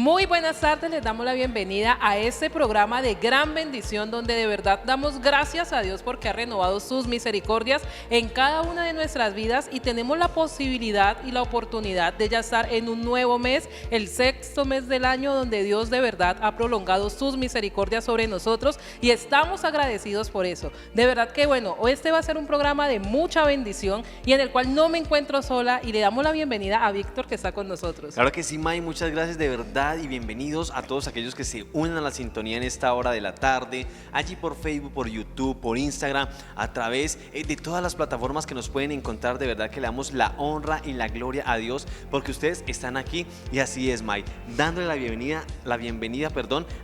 Muy buenas tardes, les damos la bienvenida a este programa de gran bendición donde de verdad damos gracias a Dios porque ha renovado sus misericordias en cada una de nuestras vidas y tenemos la posibilidad y la oportunidad de ya estar en un nuevo mes, el sexto mes del año donde Dios de verdad ha prolongado sus misericordias sobre nosotros y estamos agradecidos por eso. De verdad que bueno, este va a ser un programa de mucha bendición y en el cual no me encuentro sola y le damos la bienvenida a Víctor que está con nosotros. Claro que sí, May, muchas gracias de verdad y bienvenidos a todos aquellos que se unen a la sintonía en esta hora de la tarde, allí por Facebook, por YouTube, por Instagram, a través de todas las plataformas que nos pueden encontrar. De verdad que le damos la honra y la gloria a Dios porque ustedes están aquí y así es, May, dándole la bienvenida,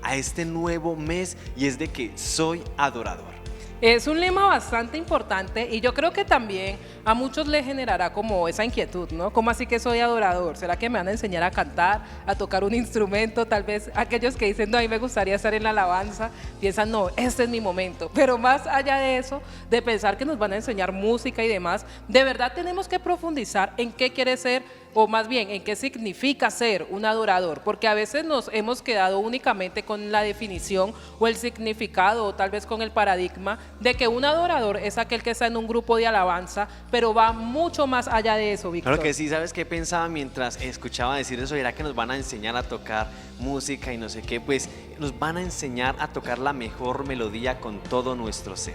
a este nuevo mes y es de que soy adorador. Es un lema bastante importante y yo creo que también a muchos les generará como esa inquietud, ¿no? ¿Cómo así que soy adorador? ¿Será que me van a enseñar a cantar, a tocar un instrumento? Tal vez aquellos que dicen, no, a mí me gustaría estar en la alabanza, piensan, no, este es mi momento. Pero más allá de eso, de pensar que nos van a enseñar música y demás, de verdad tenemos que profundizar en qué quiere ser, o más bien en qué significa ser un adorador, porque a veces nos hemos quedado únicamente con la definición o el significado o tal vez con el paradigma de que un adorador es aquel que está en un grupo de alabanza, pero va mucho más allá de eso, Víctor. Claro que sí, ¿sabes qué pensaba mientras escuchaba decir eso? Era que nos van a enseñar a tocar música y no sé qué, pues nos van a enseñar a tocar la mejor melodía con todo nuestro ser.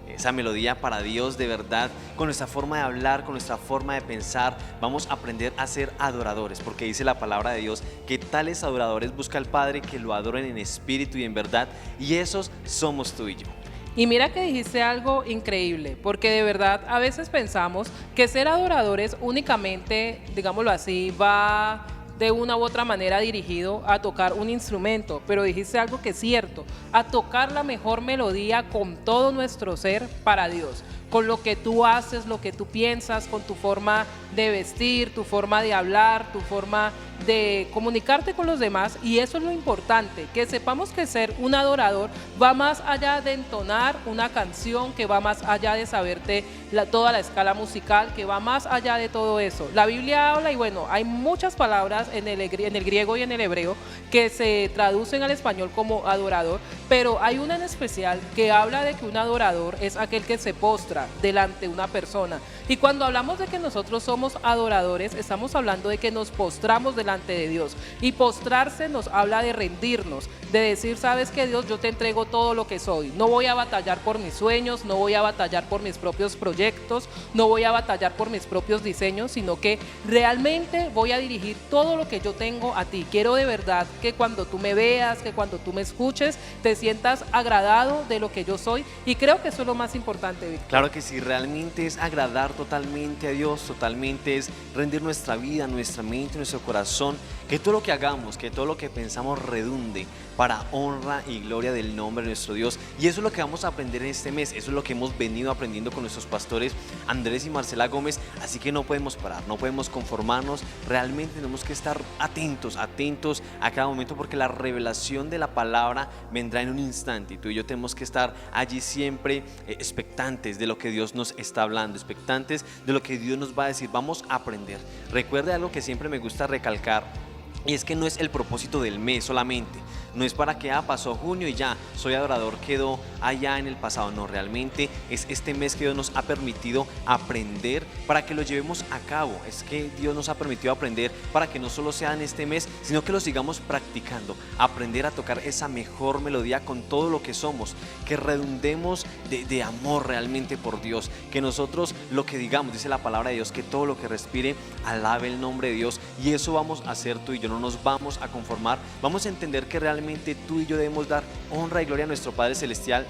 Esa melodía para Dios de verdad, con nuestra forma de hablar, con nuestra forma de pensar, vamos a aprender a ser adoradores, porque dice la palabra de Dios que tales adoradores busca al Padre que lo adoren en espíritu y en verdad, y esos somos tú y yo. Y mira que dijiste algo increíble, porque de verdad a veces pensamos que ser adoradores únicamente, digámoslo así, va de una u otra manera dirigido a tocar un instrumento, pero dijiste algo que es cierto, a tocar la mejor melodía con todo nuestro ser para Dios, con lo que tú haces, lo que tú piensas, con tu forma de vestir, tu forma de hablar, tu forma de comunicarte con los demás, y eso es lo importante, que sepamos que ser un adorador va más allá de entonar una canción, que va más allá de saberte toda la escala musical, que va más allá de todo eso. La Biblia habla, y bueno, hay muchas palabras en el griego y en el hebreo que se traducen al español como adorador, pero hay una en especial que habla de que un adorador es aquel que se postra delante de una persona. Y cuando hablamos de que nosotros somos adoradores, estamos hablando de que nos postramos delante de Dios. Y postrarse nos habla de rendirnos, de decir, sabes que Dios, yo te entrego todo lo que soy. No voy a batallar por mis sueños, no voy a batallar por mis propios proyectos, no voy a batallar por mis propios diseños, sino que realmente voy a dirigir todo lo que yo tengo a ti. Quiero de verdad que cuando tú me veas, que cuando tú me escuches, te sientas agradado de lo que yo soy, y creo que eso es lo más importante, Víctor. Claro que sí, realmente es agradar totalmente a Dios, totalmente es rendir nuestra vida, nuestra mente, nuestro corazón, que todo lo que hagamos, que todo lo que pensamos redunde para honra y gloria del nombre de nuestro Dios. Y eso es lo que vamos a aprender en este mes, eso es lo que hemos venido aprendiendo con nuestros pastores Andrés y Marcela Gómez, así que no podemos parar, no podemos conformarnos, realmente tenemos que estar atentos a cada momento, porque la revelación de la palabra vendrá en un instante y tú y yo tenemos que estar allí siempre expectantes de lo que Dios nos está hablando, expectantes de lo que Dios nos va a decir. Vamos a aprender. Recuerde algo que siempre me gusta recalcar, y es que no es el propósito del mes solamente, no es para que pasó junio y ya, soy adorador, quedó allá en el pasado. No, realmente es este mes que Dios nos ha permitido aprender para que lo llevemos a cabo. Es que Dios nos ha permitido aprender para que no solo sea en este mes, sino que lo sigamos practicando, aprender a tocar esa mejor melodía con todo lo que somos, que redundemos de amor realmente por Dios, que nosotros lo que digamos, dice la palabra de Dios, que todo lo que respire alabe el nombre de Dios, y eso vamos a hacer tú y yo. No nos vamos a conformar, vamos a entender que realmente tú y yo debemos dar honra y gloria a nuestro Padre Celestial.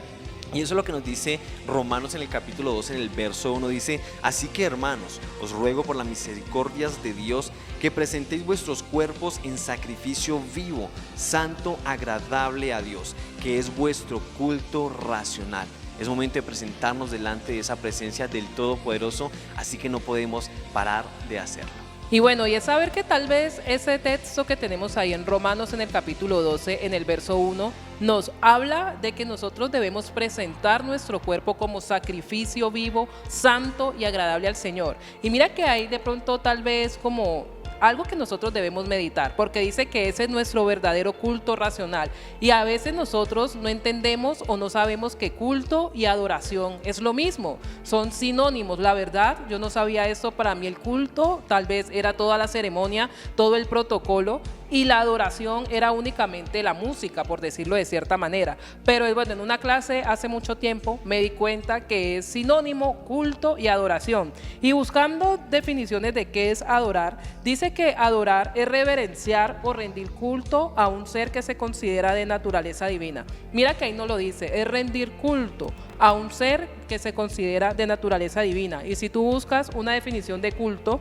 Y eso es lo que nos dice Romanos en el capítulo 2, en el verso 1, dice: así que, hermanos, os ruego por las misericordias de Dios que presentéis vuestros cuerpos en sacrificio vivo, santo, agradable a Dios, que es vuestro culto racional. Es momento de presentarnos delante de esa presencia del Todopoderoso, así que no podemos parar de hacerlo. Y bueno, y es saber que tal vez ese texto que tenemos ahí en Romanos en el capítulo 12, en el verso 1, nos habla de que nosotros debemos presentar nuestro cuerpo como sacrificio vivo, santo y agradable al Señor. Y mira que hay de pronto tal vez como algo que nosotros debemos meditar, porque dice que ese es nuestro verdadero culto racional. Y a veces nosotros no entendemos o no sabemos que culto y adoración es lo mismo, son sinónimos. La verdad, yo no sabía esto. Para mí el culto tal vez era toda la ceremonia, todo el protocolo, y la adoración era únicamente la música, por decirlo de cierta manera. Pero bueno, en una clase hace mucho tiempo me di cuenta que es sinónimo culto y adoración. Y buscando definiciones de qué es adorar, dice que adorar es reverenciar o rendir culto a un ser que se considera de naturaleza divina. Mira que ahí no lo dice, es rendir culto a un ser que se considera de naturaleza divina. Y si tú buscas una definición de culto,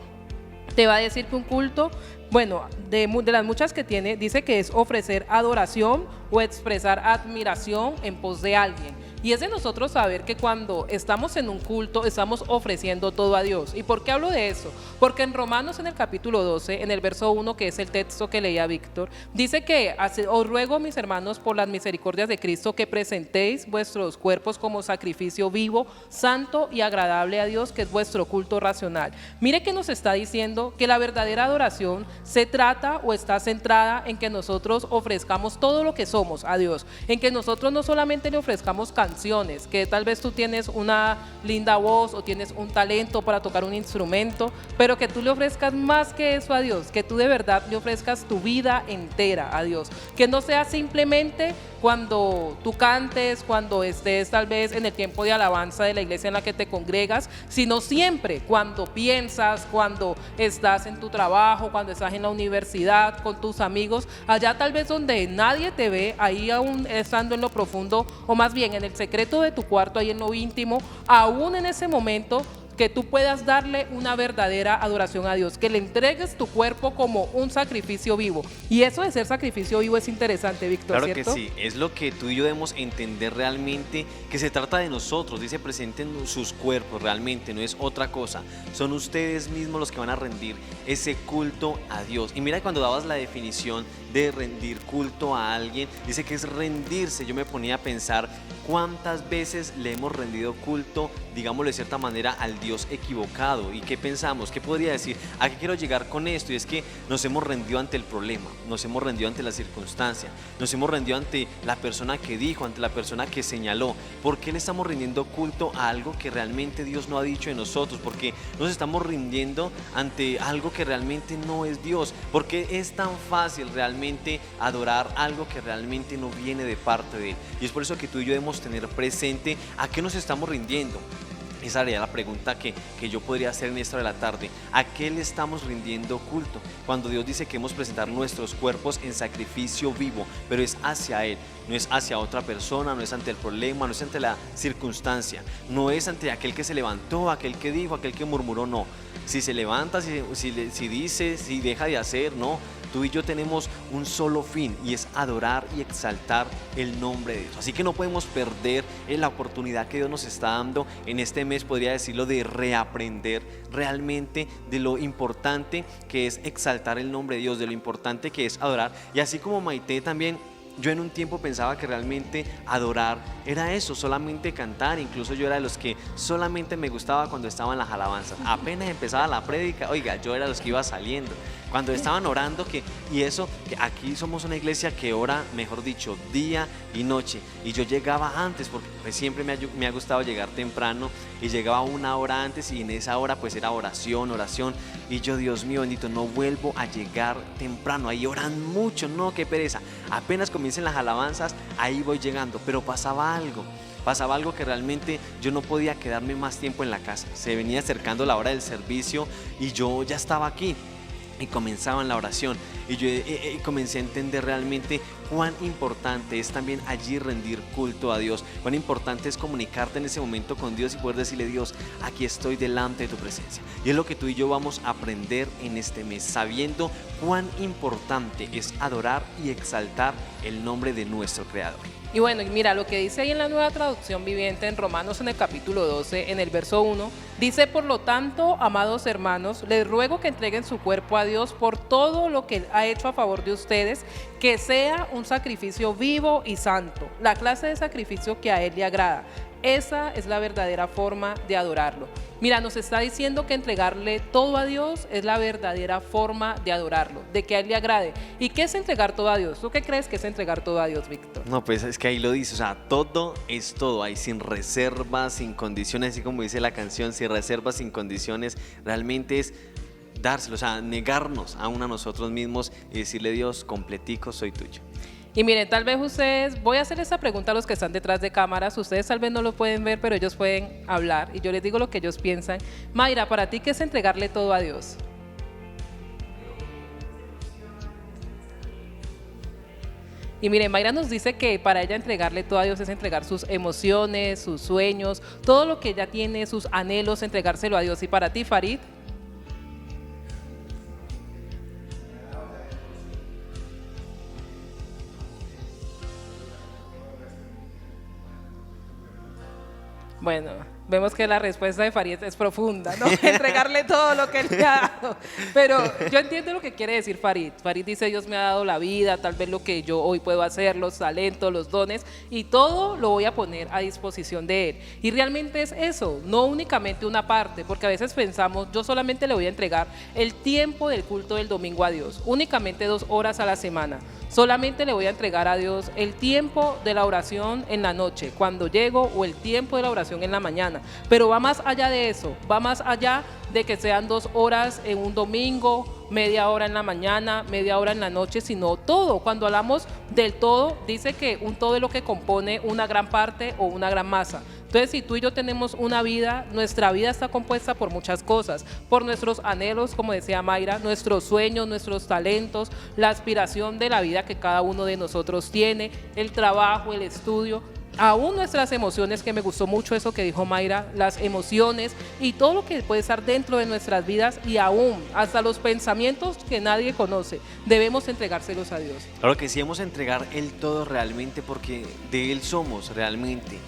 te va a decir que un culto, bueno, de las muchas que tiene, dice que es ofrecer adoración o expresar admiración en pos de alguien. Y es de nosotros saber que cuando estamos en un culto, estamos ofreciendo todo a Dios. ¿Y por qué hablo de eso? Porque en Romanos, en el capítulo 12, en el verso 1, que es el texto que leía Víctor, dice que os ruego, mis hermanos, por las misericordias de Cristo, que presentéis vuestros cuerpos como sacrificio vivo, santo y agradable a Dios, que es vuestro culto racional. Mire que nos está diciendo que la verdadera adoración se trata o está centrada en que nosotros ofrezcamos todo lo que somos a Dios, en que nosotros no solamente le ofrezcamos canciones, que tal vez tú tienes una linda voz o tienes un talento para tocar un instrumento, pero que tú le ofrezcas más que eso a Dios, que tú de verdad le ofrezcas tu vida entera a Dios, que no sea simplemente cuando tú cantes, cuando estés tal vez en el tiempo de alabanza de la iglesia en la que te congregas, sino siempre cuando piensas, cuando estás en tu trabajo, cuando estás en la universidad, con tus amigos, allá tal vez donde nadie te ve, ahí aún estando en lo profundo, o más bien en el secreto de tu cuarto, ahí en lo íntimo, aún en ese momento, que tú puedas darle una verdadera adoración a Dios, que le entregues tu cuerpo como un sacrificio vivo. Y eso de ser sacrificio vivo es interesante, Víctor, Claro ¿cierto? que sí, es lo que tú y yo debemos entender realmente, que se trata de nosotros. Dice presenten sus cuerpos, realmente no es otra cosa, son ustedes mismos los que van a rendir ese culto a Dios. Y mira, cuando dabas la definición de rendir culto a alguien, dice que es rendirse. Yo me ponía a pensar cuántas veces le hemos rendido culto, digámoslo de cierta manera, al Dios equivocado. ¿Y qué pensamos? ¿Qué podría decir? ¿A qué quiero llegar con esto? Y es que nos hemos rendido ante el problema, nos hemos rendido ante la circunstancia, nos hemos rendido ante la persona que dijo, ante la persona que señaló. ¿Por qué le estamos rindiendo culto a algo que realmente Dios no ha dicho de nosotros? ¿Por qué nos estamos rindiendo ante algo que realmente no es Dios? ¿Por qué es tan fácil realmente adorar algo que realmente no viene de parte de Él? Y es por eso que tú y yo debemos tener presente a qué nos estamos rindiendo. Esa sería la pregunta que yo podría hacer en esta hora de la tarde. ¿A qué le estamos rindiendo culto? Cuando Dios dice que debemos presentar nuestros cuerpos en sacrificio vivo, pero es hacia Él, no es hacia otra persona, no es ante el problema, no es ante la circunstancia, no es ante aquel que se levantó, aquel que dijo, aquel que murmuró, no. Si se levanta, si dice, si deja de hacer, no. Tú y yo tenemos un solo fin, y es adorar y exaltar el nombre de Dios. Así que no podemos perder la oportunidad que Dios nos está dando en este mes, podría decirlo, de reaprender realmente de lo importante que es exaltar el nombre de Dios, de lo importante que es adorar. Y así como Maite también, yo en un tiempo pensaba que realmente adorar era eso, solamente cantar. Incluso yo era de los que solamente me gustaba cuando estaban las alabanzas. Apenas empezaba la prédica, oiga, yo era de los que iba saliendo. Cuando estaban orando, y eso, que aquí somos una iglesia que ora, mejor dicho, día y noche. Y yo llegaba antes, porque pues siempre me ha gustado llegar temprano, y llegaba una hora antes, y en esa hora pues era oración. Y yo, Dios mío bendito, no vuelvo a llegar temprano. Ahí oran mucho, no, qué pereza. Apenas comiencen las alabanzas, ahí voy llegando. Pero pasaba algo que realmente yo no podía quedarme más tiempo en la casa. Se venía acercando la hora del servicio y yo ya estaba aquí. Y comenzaba en la oración, y yo comencé a entender realmente cuán importante es también allí rendir culto a Dios, cuán importante es comunicarte en ese momento con Dios y poder decirle: Dios, aquí estoy delante de tu presencia. Y es lo que tú y yo vamos a aprender en este mes, sabiendo cuán importante es adorar y exaltar el nombre de nuestro Creador. Y bueno, mira, lo que dice ahí en la Nueva Traducción Viviente, en Romanos en el capítulo 12, en el verso 1, dice: por lo tanto, amados hermanos, les ruego que entreguen su cuerpo a Dios por todo lo que Él ha hecho a favor de ustedes, que sea un sacrificio vivo y santo, la clase de sacrificio que a Él le agrada. Esa es la verdadera forma de adorarlo. Mira, nos está diciendo que entregarle todo a Dios es la verdadera forma de adorarlo, de que a Él le agrade. ¿Y qué es entregar todo a Dios? ¿Tú qué crees que es entregar todo a Dios, Víctor? No, pues es que ahí lo dice, o sea, todo es todo, ahí sin reservas, sin condiciones, así como dice la canción, sin reservas, sin condiciones, realmente es dárselo, o sea, negarnos aún a nosotros mismos y decirle: Dios, completico soy tuyo. Y miren, tal vez ustedes, voy a hacer esta pregunta a los que están detrás de cámaras, ustedes tal vez no lo pueden ver, pero ellos pueden hablar y yo les digo lo que ellos piensan. Mayra, ¿para ti qué es entregarle todo a Dios? Y miren, Mayra nos dice que para ella entregarle todo a Dios es entregar sus emociones, sus sueños, todo lo que ella tiene, sus anhelos, entregárselo a Dios. ¿Y para ti, Farid? Bueno, vemos que la respuesta de Farid es profunda, ¿no? Entregarle todo lo que Él le ha dado. Pero yo entiendo lo que quiere decir Farid. Farid dice: Dios me ha dado la vida, tal vez lo que yo hoy puedo hacer, los talentos, los dones, y todo lo voy a poner a disposición de Él. Y realmente es eso, no únicamente una parte, porque a veces pensamos: yo solamente le voy a entregar el tiempo del culto del domingo a Dios, únicamente 2 horas a la semana. Solamente le voy a entregar a Dios el tiempo de la oración en la noche, cuando llego, o el tiempo de la oración en la mañana. Pero va más allá de eso, va más allá de que sean 2 horas en un domingo, media hora en la mañana, media hora en la noche, sino todo. Cuando hablamos del todo, dice que un todo es lo que compone una gran parte o una gran masa. Entonces, si tú y yo tenemos una vida, nuestra vida está compuesta por muchas cosas, por nuestros anhelos, como decía Mayra, nuestros sueños, nuestros talentos, la aspiración de la vida que cada uno de nosotros tiene, el trabajo, el estudio, aún nuestras emociones, que me gustó mucho eso que dijo Mayra, las emociones y todo lo que puede estar dentro de nuestras vidas, y aún hasta los pensamientos que nadie conoce, debemos entregárselos a Dios. Claro que sí, debemos entregar el todo realmente, porque de Él somos realmente,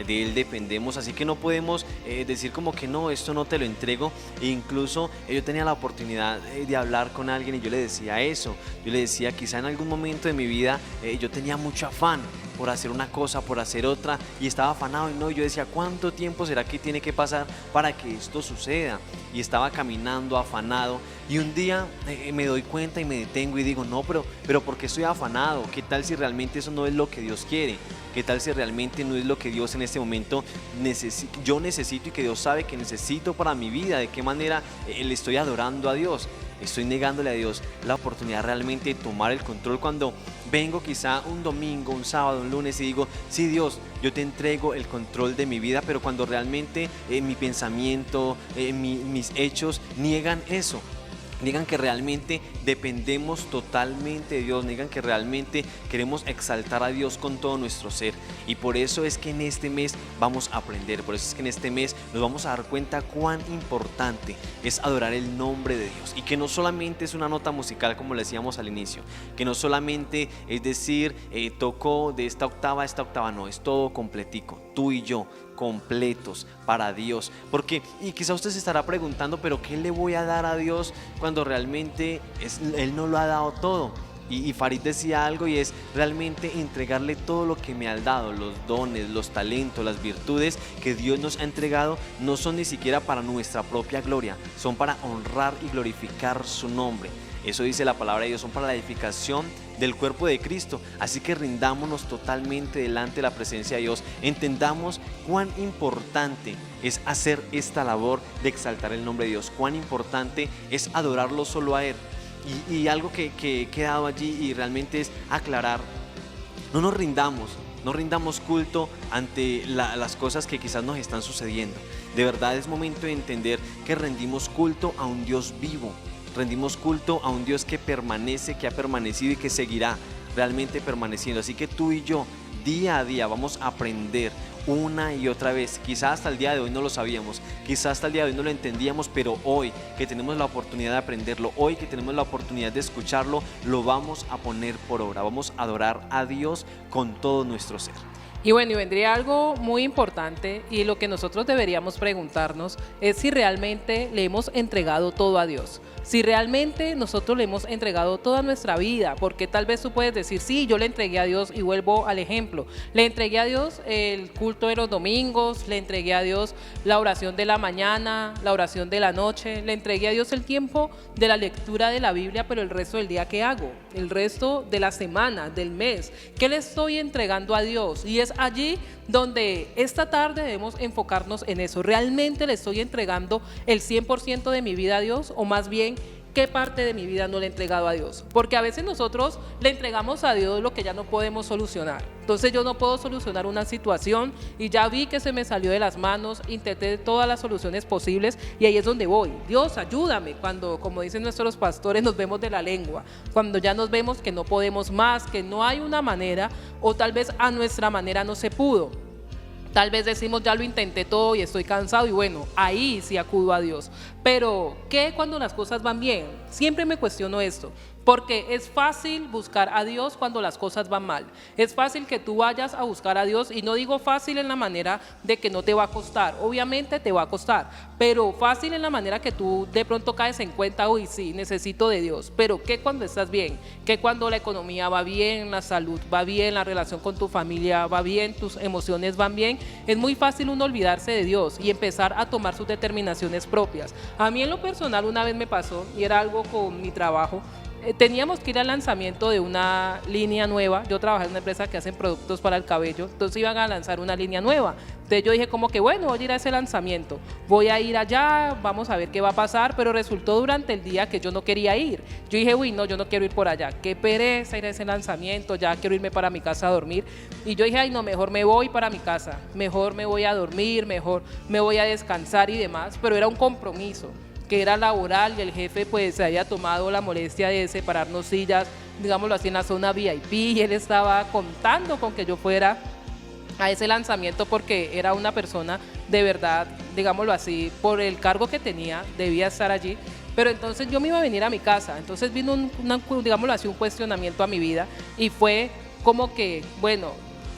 de Él dependemos, así que no podemos decir como que no, esto no te lo entrego. E incluso yo tenía la oportunidad de hablar con alguien y yo le decía eso, yo le decía: quizá en algún momento de mi vida yo tenía mucho afán por hacer una cosa, por hacer otra, y estaba afanado, y no, yo decía: ¿cuánto tiempo será que tiene que pasar para que esto suceda? Y estaba caminando afanado, y un día me doy cuenta y me detengo y digo: no, pero ¿por qué estoy afanado? ¿Qué tal si realmente eso no es lo que Dios quiere? ¿Qué tal si realmente no es lo que Dios en este momento yo necesito, y que Dios sabe que necesito para mi vida? ¿De qué manera le estoy adorando a Dios? Estoy negándole a Dios la oportunidad realmente de tomar el control, cuando vengo quizá un domingo, un sábado, un lunes, y digo: sí, Dios, yo te entrego el control de mi vida, pero cuando realmente mi pensamiento, mis hechos niegan eso. Niegan que realmente dependemos totalmente de Dios, niegan que realmente queremos exaltar a Dios con todo nuestro ser. Y por eso es que en este mes vamos a aprender, por eso es que en este mes nos vamos a dar cuenta cuán importante es adorar el nombre de Dios, y que no solamente es una nota musical, como le decíamos al inicio, que no solamente es decir, toco de esta octava a esta octava, no, es todo completico, tú y yo completos para Dios. Porque, y quizá usted se estará preguntando: pero ¿qué le voy a dar a Dios cuando realmente Él no lo ha dado todo? Y Farid decía algo, y es realmente entregarle todo lo que me ha dado, los dones, los talentos, las virtudes que Dios nos ha entregado. No son ni siquiera para nuestra propia gloria, son para honrar y glorificar su nombre. Eso dice la palabra de Dios, son para la edificación del cuerpo de Cristo. Así que rindámonos totalmente delante de la presencia de Dios. Entendamos cuán importante es hacer esta labor de exaltar el nombre de Dios, cuán importante es adorarlo solo a Él. Y algo que he quedado allí y realmente es aclarar: no nos rindamos, no rindamos culto ante las cosas que quizás nos están sucediendo. De verdad es momento de entender que rendimos culto a un Dios vivo, rendimos culto a un Dios que permanece, que ha permanecido y que seguirá realmente permaneciendo. Así que tú y yo día a día vamos a aprender una y otra vez. Quizás hasta el día de hoy no lo sabíamos, quizás hasta el día de hoy no lo entendíamos, pero hoy que tenemos la oportunidad de aprenderlo, hoy que tenemos la oportunidad de escucharlo, lo vamos a poner por obra. Vamos a adorar a Dios con todo nuestro ser. Y bueno, y vendría algo muy importante y lo que nosotros deberíamos preguntarnos es si realmente le hemos entregado todo a Dios. Si realmente nosotros le hemos entregado toda nuestra vida, porque tal vez tú puedes decir, sí, yo le entregué a Dios y vuelvo al ejemplo. Le entregué a Dios el culto de los domingos, le entregué a Dios la oración de la mañana, la oración de la noche, le entregué a Dios el tiempo de la lectura de la Biblia, pero el resto del día, ¿qué hago? El resto de la semana, del mes, ¿qué le estoy entregando a Dios? Y es allí donde esta tarde debemos enfocarnos en eso. ¿Realmente le estoy entregando el 100% de mi vida a Dios? O más bien, ¿qué parte de mi vida no le he entregado a Dios? Porque a veces nosotros le entregamos a Dios lo que ya no podemos solucionar. Entonces yo no puedo solucionar una situación y ya vi que se me salió de las manos, intenté todas las soluciones posibles y ahí es donde voy. Dios, ayúdame cuando, como dicen nuestros pastores, nos vemos de la lengua. Cuando ya nos vemos que no podemos más, que no hay una manera o tal vez a nuestra manera no se pudo. Tal vez decimos, ya lo intenté todo y estoy cansado y bueno, ahí sí acudo a Dios. Pero, ¿qué cuando las cosas van bien? Siempre me cuestiono esto, porque es fácil buscar a Dios cuando las cosas van mal. Es fácil que tú vayas a buscar a Dios y no digo fácil en la manera de que no te va a costar, obviamente te va a costar, pero fácil en la manera que tú de pronto caes en cuenta, uy, sí, necesito de Dios. Pero, ¿qué cuando estás bien? ¿Qué cuando la economía va bien, la salud va bien, la relación con tu familia va bien, tus emociones van bien? Es muy fácil uno olvidarse de Dios y empezar a tomar sus determinaciones propias. A mí en lo personal una vez me pasó y era algo con mi trabajo. Teníamos que ir al lanzamiento de una línea nueva. Yo trabajé en una empresa que hacen productos para el cabello, entonces iban a lanzar una línea nueva. Entonces yo dije como que bueno, voy a ir a ese lanzamiento, voy a ir allá, vamos a ver qué va a pasar, pero resultó durante el día que yo no quería ir. Yo dije, uy, no, yo no quiero ir por allá, qué pereza ir a ese lanzamiento, ya quiero irme para mi casa a dormir. Y yo dije, ay no, mejor me voy para mi casa, mejor me voy a dormir, mejor me voy a descansar y demás, pero era un compromiso que era laboral y el jefe pues se había tomado la molestia de separarnos sillas, digámoslo así, en la zona VIP y él estaba contando con que yo fuera a ese lanzamiento porque era una persona de verdad, digámoslo así, por el cargo que tenía, debía estar allí. Pero entonces yo me iba a venir a mi casa, entonces vino digámoslo así, un cuestionamiento a mi vida y fue como que, bueno,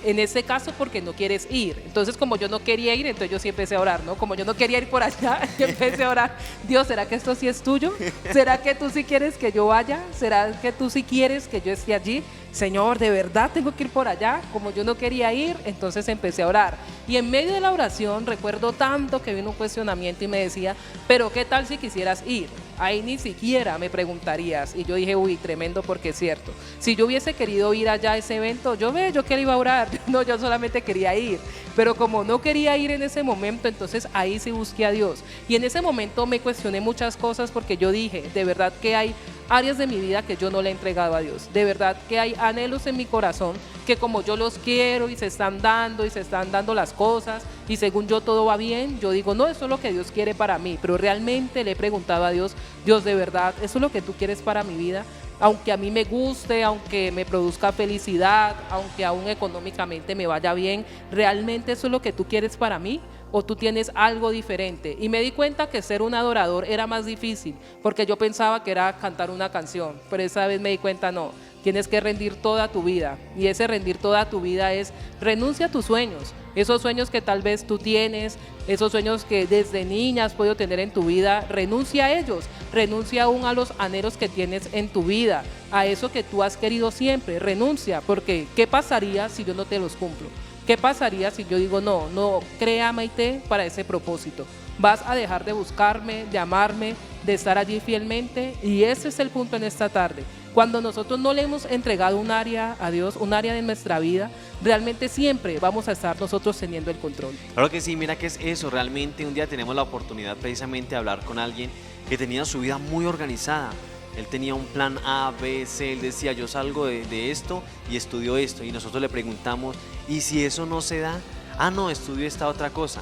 en ese caso porque no quieres ir. Entonces como yo no quería ir, entonces yo sí empecé a orar, ¿no? Como yo no quería ir por allá, yo empecé a orar, Dios, ¿será que esto sí es tuyo? ¿Será que tú sí quieres que yo vaya? ¿Será que tú sí quieres que yo esté allí? Señor, ¿de verdad tengo que ir por allá? Como yo no quería ir, entonces empecé a orar. Y en medio de la oración recuerdo tanto que vino un cuestionamiento y me decía, pero ¿qué tal si quisieras ir? Ahí ni siquiera me preguntarías. Y yo dije, uy, tremendo porque es cierto. Si yo hubiese querido ir allá a ese evento, yo que le iba a orar. No, yo solamente quería ir. Pero como no quería ir en ese momento, entonces ahí sí busqué a Dios. Y en ese momento me cuestioné muchas cosas porque yo dije, de verdad que hay áreas de mi vida que yo no le he entregado a Dios. De verdad que hay anhelos en mi corazón que como yo los quiero y se están dando las cosas y según yo todo va bien, yo digo, no, eso es lo que Dios quiere para mí, pero realmente le he preguntado a Dios, Dios, de verdad, ¿eso es lo que tú quieres para mi vida? Aunque a mí me guste, aunque me produzca felicidad, aunque aún económicamente me vaya bien, ¿realmente eso es lo que tú quieres para mí? ¿O tú tienes algo diferente? Y me di cuenta que ser un adorador era más difícil, porque yo pensaba que era cantar una canción, pero esa vez me di cuenta, no, tienes que rendir toda tu vida, y ese rendir toda tu vida es, renuncia a tus sueños, esos sueños que tal vez tú tienes, esos sueños que desde niña has podido tener en tu vida, renuncia a ellos, renuncia aún a los anhelos que tienes en tu vida, a eso que tú has querido siempre, renuncia, porque ¿qué pasaría si yo no te los cumplo? ¿Qué pasaría si yo digo no crea Maite para ese propósito? Vas a dejar de buscarme, de amarme, de estar allí fielmente y ese es el punto en esta tarde. Cuando nosotros no le hemos entregado un área a Dios, un área de nuestra vida, realmente siempre vamos a estar nosotros teniendo el control. Claro que sí, mira que es eso, realmente un día tenemos la oportunidad precisamente de hablar con alguien que tenía su vida muy organizada. Él tenía un plan A, B, C, él decía yo salgo de esto y estudio esto y nosotros le preguntamos ¿y si eso no se da? Ah no, estudio esta otra cosa.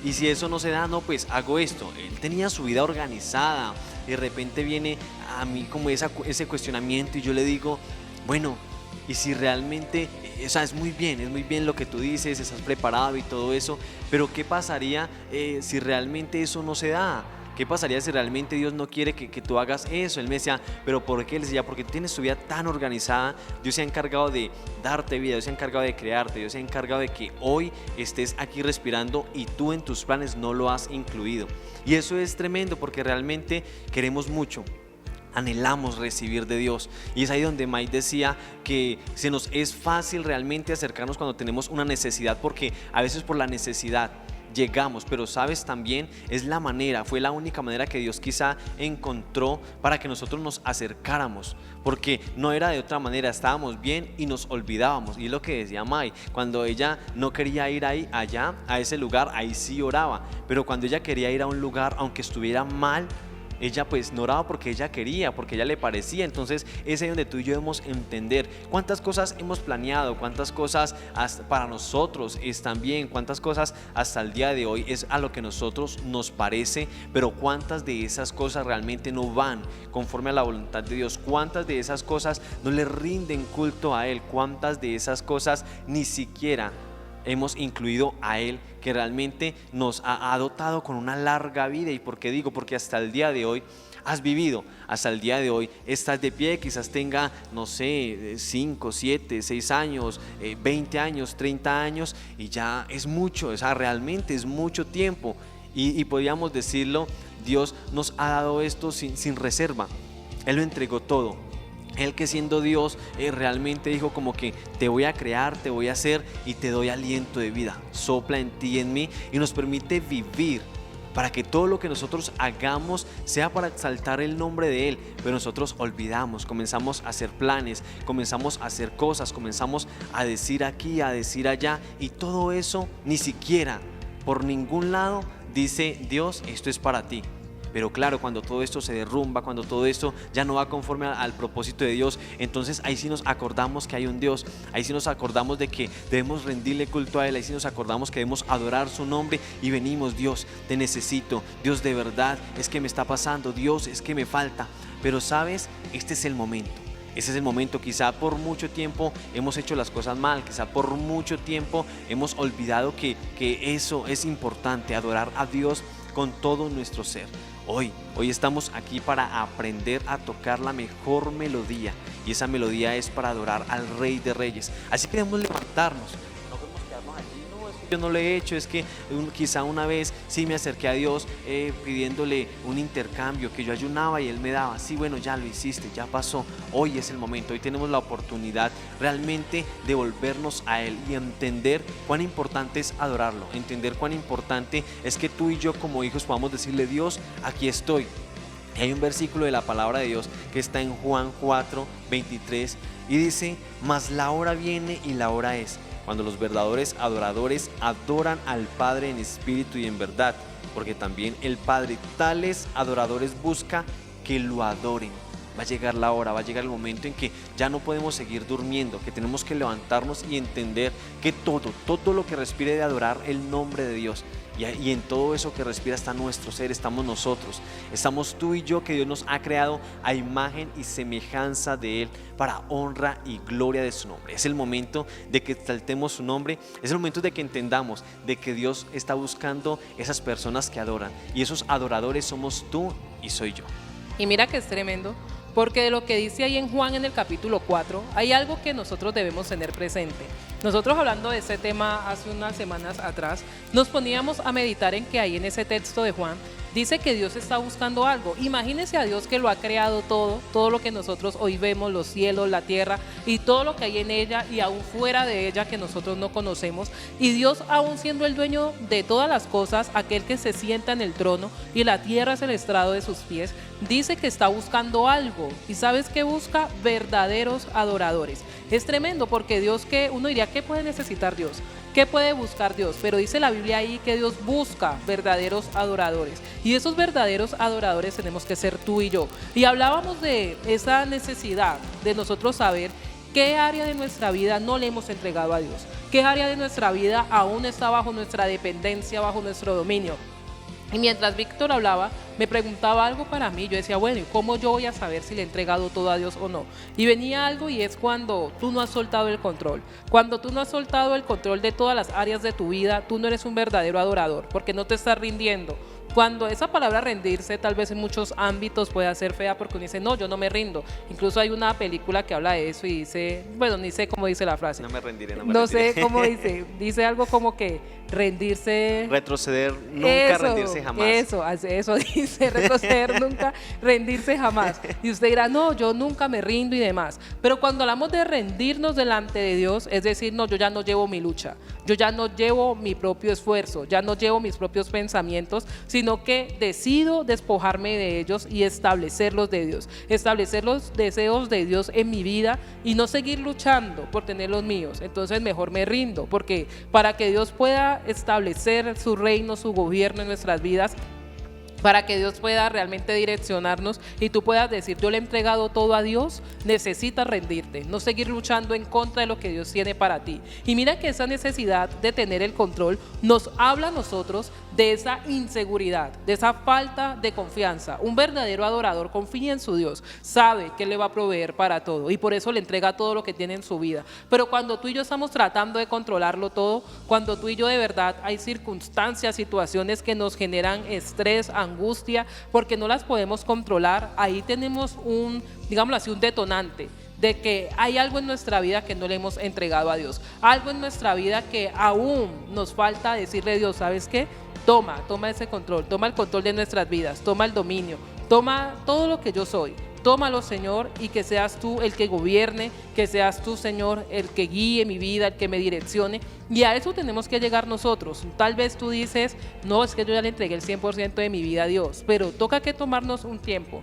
Y si eso no se da, no, pues hago esto. Él tenía su vida organizada y de repente viene a mí como ese cuestionamiento y yo le digo, bueno, y si realmente, o sea, es muy bien lo que tú dices, estás preparado y todo eso, pero ¿qué pasaría si realmente eso no se da? ¿qué pasaría si realmente Dios no quiere que tú hagas eso? Él me decía, ¿pero por qué? Él decía, porque tú tienes tu vida tan organizada, Dios se ha encargado de darte vida, Dios se ha encargado de crearte, Dios se ha encargado de que hoy estés aquí respirando y tú en tus planes no lo has incluido. Y eso es tremendo porque realmente queremos mucho. Anhelamos recibir de Dios, y es ahí donde Mike decía que se nos es fácil realmente acercarnos cuando tenemos una necesidad, porque a veces por la necesidad llegamos, pero sabes, también es la manera, fue la única manera que Dios quizá encontró para que nosotros nos acercáramos, porque no era de otra manera, estábamos bien y nos olvidábamos. Y es lo que decía Mai, cuando ella no quería ir allá a ese lugar, ahí sí oraba, pero cuando ella quería ir a un lugar, aunque estuviera mal, ella pues no oraba porque ella quería, porque ella le parecía. Entonces es ahí donde tú y yo debemos entender cuántas cosas hemos planeado, cuántas cosas para nosotros están bien, cuántas cosas hasta el día de hoy es a lo que nosotros nos parece, pero cuántas de esas cosas realmente no van conforme a la voluntad de Dios, cuántas de esas cosas no le rinden culto a Él, cuántas de esas cosas ni siquiera hemos incluido a Él, que realmente nos ha dotado con una larga vida. ¿Y por qué digo? Porque hasta el día de hoy has vivido, hasta el día de hoy estás de pie, quizás tenga, no sé, 5, 7, 6 años, 20 años, 30 años, y ya es mucho, o sea, realmente es mucho tiempo. Y podríamos decirlo, Dios nos ha dado esto sin reserva, Él lo entregó todo. Él, que siendo Dios, realmente dijo como que te voy a crear, te voy a hacer y te doy aliento de vida, sopla en ti y en mí, y nos permite vivir para que todo lo que nosotros hagamos sea para exaltar el nombre de Él. Pero nosotros olvidamos, comenzamos a hacer planes, comenzamos a hacer cosas, comenzamos a decir aquí, a decir allá, y todo eso ni siquiera por ningún lado dice Dios, esto es para ti. Pero claro, cuando todo esto se derrumba, cuando todo esto ya no va conforme al propósito de Dios, entonces ahí sí nos acordamos que hay un Dios, ahí sí nos acordamos de que debemos rendirle culto a Él, ahí sí nos acordamos que debemos adorar su nombre y venimos: Dios, te necesito, Dios, de verdad es que me está pasando, Dios, es que me falta. Pero sabes, este es el momento. Ese es el momento. Quizá por mucho tiempo hemos hecho las cosas mal, quizá por mucho tiempo hemos olvidado que eso es importante, adorar a Dios con todo nuestro ser. Hoy estamos aquí para aprender a tocar la mejor melodía, y esa melodía es para adorar al Rey de Reyes. Así que debemos levantarnos, no podemos quedarnos allí. No, es que yo no lo he hecho, es que quizá una vez sí me acerqué a Dios pidiéndole un intercambio, que yo ayunaba y Él me daba. Sí, bueno, ya lo hiciste, ya pasó. Hoy es el momento, hoy tenemos la oportunidad realmente de volvernos a Él y entender cuán importante es adorarlo, entender cuán importante es que tú y yo como hijos podamos decirle: Dios, aquí estoy. Y hay un versículo de la palabra de Dios que está en Juan 4:23 y dice: mas la hora viene y la hora es, cuando los verdaderos adoradores adoran al Padre en espíritu y en verdad, porque también el Padre tales adoradores busca que lo adoren. Va a llegar la hora, va a llegar el momento en que ya no podemos seguir durmiendo, que tenemos que levantarnos y entender que todo lo que respire de adorar el nombre de Dios, y en todo eso que respira está nuestro ser, estamos nosotros, estamos tú y yo, que Dios nos ha creado a imagen y semejanza de Él para honra y gloria de su nombre. Es el momento de que exaltemos su nombre, es el momento de que entendamos de que Dios está buscando esas personas que adoran, y esos adoradores somos tú y soy yo. Y mira que es tremendo, porque de lo que dice ahí en Juan en el capítulo 4, hay algo que nosotros debemos tener presente. Nosotros, hablando de ese tema hace unas semanas atrás, nos poníamos a meditar en que ahí en ese texto de Juan dice que Dios está buscando algo. Imagínense a Dios, que lo ha creado todo lo que nosotros hoy vemos, los cielos, la tierra y todo lo que hay en ella y aún fuera de ella que nosotros no conocemos. Y Dios, aún siendo el dueño de todas las cosas, aquel que se sienta en el trono y la tierra es el estrado de sus pies, dice que está buscando algo. ¿Y sabes qué busca? Verdaderos adoradores. Es tremendo, porque Dios, que uno diría, ¿qué puede necesitar Dios? ¿Qué puede buscar Dios? Pero dice la Biblia ahí que Dios busca verdaderos adoradores, y esos verdaderos adoradores tenemos que ser tú y yo. Y hablábamos de esa necesidad de nosotros saber qué área de nuestra vida no le hemos entregado a Dios, qué área de nuestra vida aún está bajo nuestra dependencia, bajo nuestro dominio. Y mientras Víctor hablaba, me preguntaba algo para mí. Yo decía, bueno, ¿y cómo yo voy a saber si le he entregado todo a Dios o no? Y venía algo, y es cuando tú no has soltado el control. Cuando tú no has soltado el control de todas las áreas de tu vida, tú no eres un verdadero adorador, porque no te estás rindiendo Cuando esa palabra rendirse tal vez en muchos ámbitos puede ser fea porque uno dice, no, yo no me rindo. Incluso hay una película que habla de eso y dice, bueno, ni sé cómo dice la frase. No me rendiré, no me No rendiré. sé cómo dice algo como que rendirse. Retroceder, nunca rendirse jamás. Eso dice, retroceder nunca, rendirse jamás. Y usted dirá, no, yo nunca me rindo y demás. Pero cuando hablamos de rendirnos delante de Dios, es decir, no, yo ya no llevo mi lucha, yo ya no llevo mi propio esfuerzo, ya no llevo mis propios pensamientos, sino que decido despojarme de ellos y establecer los de Dios, establecer los deseos de Dios en mi vida y no seguir luchando por tener los míos. Entonces mejor me rindo, porque para que Dios pueda establecer su reino, su gobierno en nuestras vidas, para que Dios pueda realmente direccionarnos y tú puedas decir, yo le he entregado todo a Dios, necesitas rendirte, no seguir luchando en contra de lo que Dios tiene para ti. Y mira que esa necesidad de tener el control nos habla a nosotros de esa inseguridad, de esa falta de confianza. Un verdadero adorador confía en su Dios, sabe que le va a proveer para todo y por eso le entrega todo lo que tiene en su vida. Pero cuando tú y yo estamos tratando de controlarlo todo, cuando tú y yo de verdad hay circunstancias, situaciones que nos generan estrés, angustia, porque no las podemos controlar, ahí tenemos digámoslo así, un detonante de que hay algo en nuestra vida que no le hemos entregado a Dios, algo en nuestra vida que aún nos falta decirle a Dios, ¿sabes qué? Toma ese control, toma el control de nuestras vidas, toma el dominio, toma todo lo que yo soy. Tómalo, Señor, y que seas tú el que gobierne, que seas tú, Señor, el que guíe mi vida, el que me direccione. Y a eso tenemos que llegar nosotros. Tal vez tú dices, no, es que yo ya le entregué el 100% de mi vida a Dios, pero toca que tomarnos un tiempo.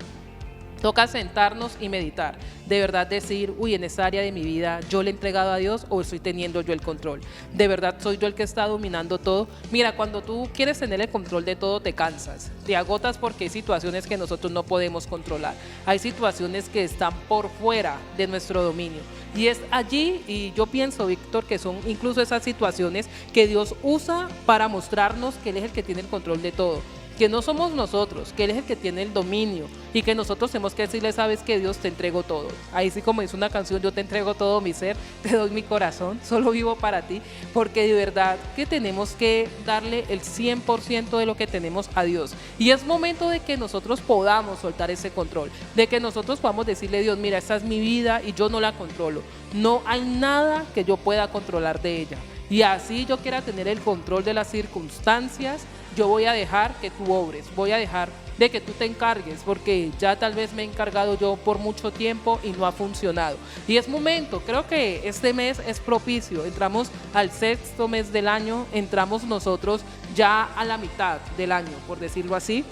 Toca sentarnos y meditar, de verdad decir, uy, en esta área de mi vida yo le he entregado a Dios o estoy teniendo yo el control. De verdad soy yo el que está dominando todo. Mira, cuando tú quieres tener el control de todo te cansas, te agotas porque hay situaciones que nosotros no podemos controlar. Hay situaciones que están por fuera de nuestro dominio. Y es allí, y yo pienso, Víctor, que son incluso esas situaciones que Dios usa para mostrarnos que Él es el que tiene el control de todo. Que no somos nosotros, que Él es el que tiene el dominio y que nosotros tenemos que decirle, sabes que Dios, te entrego todo. Ahí sí, como dice una canción, yo te entrego todo mi ser, te doy mi corazón, solo vivo para ti, porque de verdad que tenemos que darle el 100% de lo que tenemos a Dios. Y es momento de que nosotros podamos soltar ese control, de que nosotros podamos decirle a Dios, mira, esta es mi vida y yo no la controlo. No hay nada que yo pueda controlar de ella. Y así yo quiera tener el control de las circunstancias, yo voy a dejar que tú obres, voy a dejar de que tú te encargues, porque ya tal vez me he encargado yo por mucho tiempo y no ha funcionado. Y es momento, creo que este mes es propicio, entramos al 6º mes del año, entramos nosotros ya a la mitad del año, por decirlo así.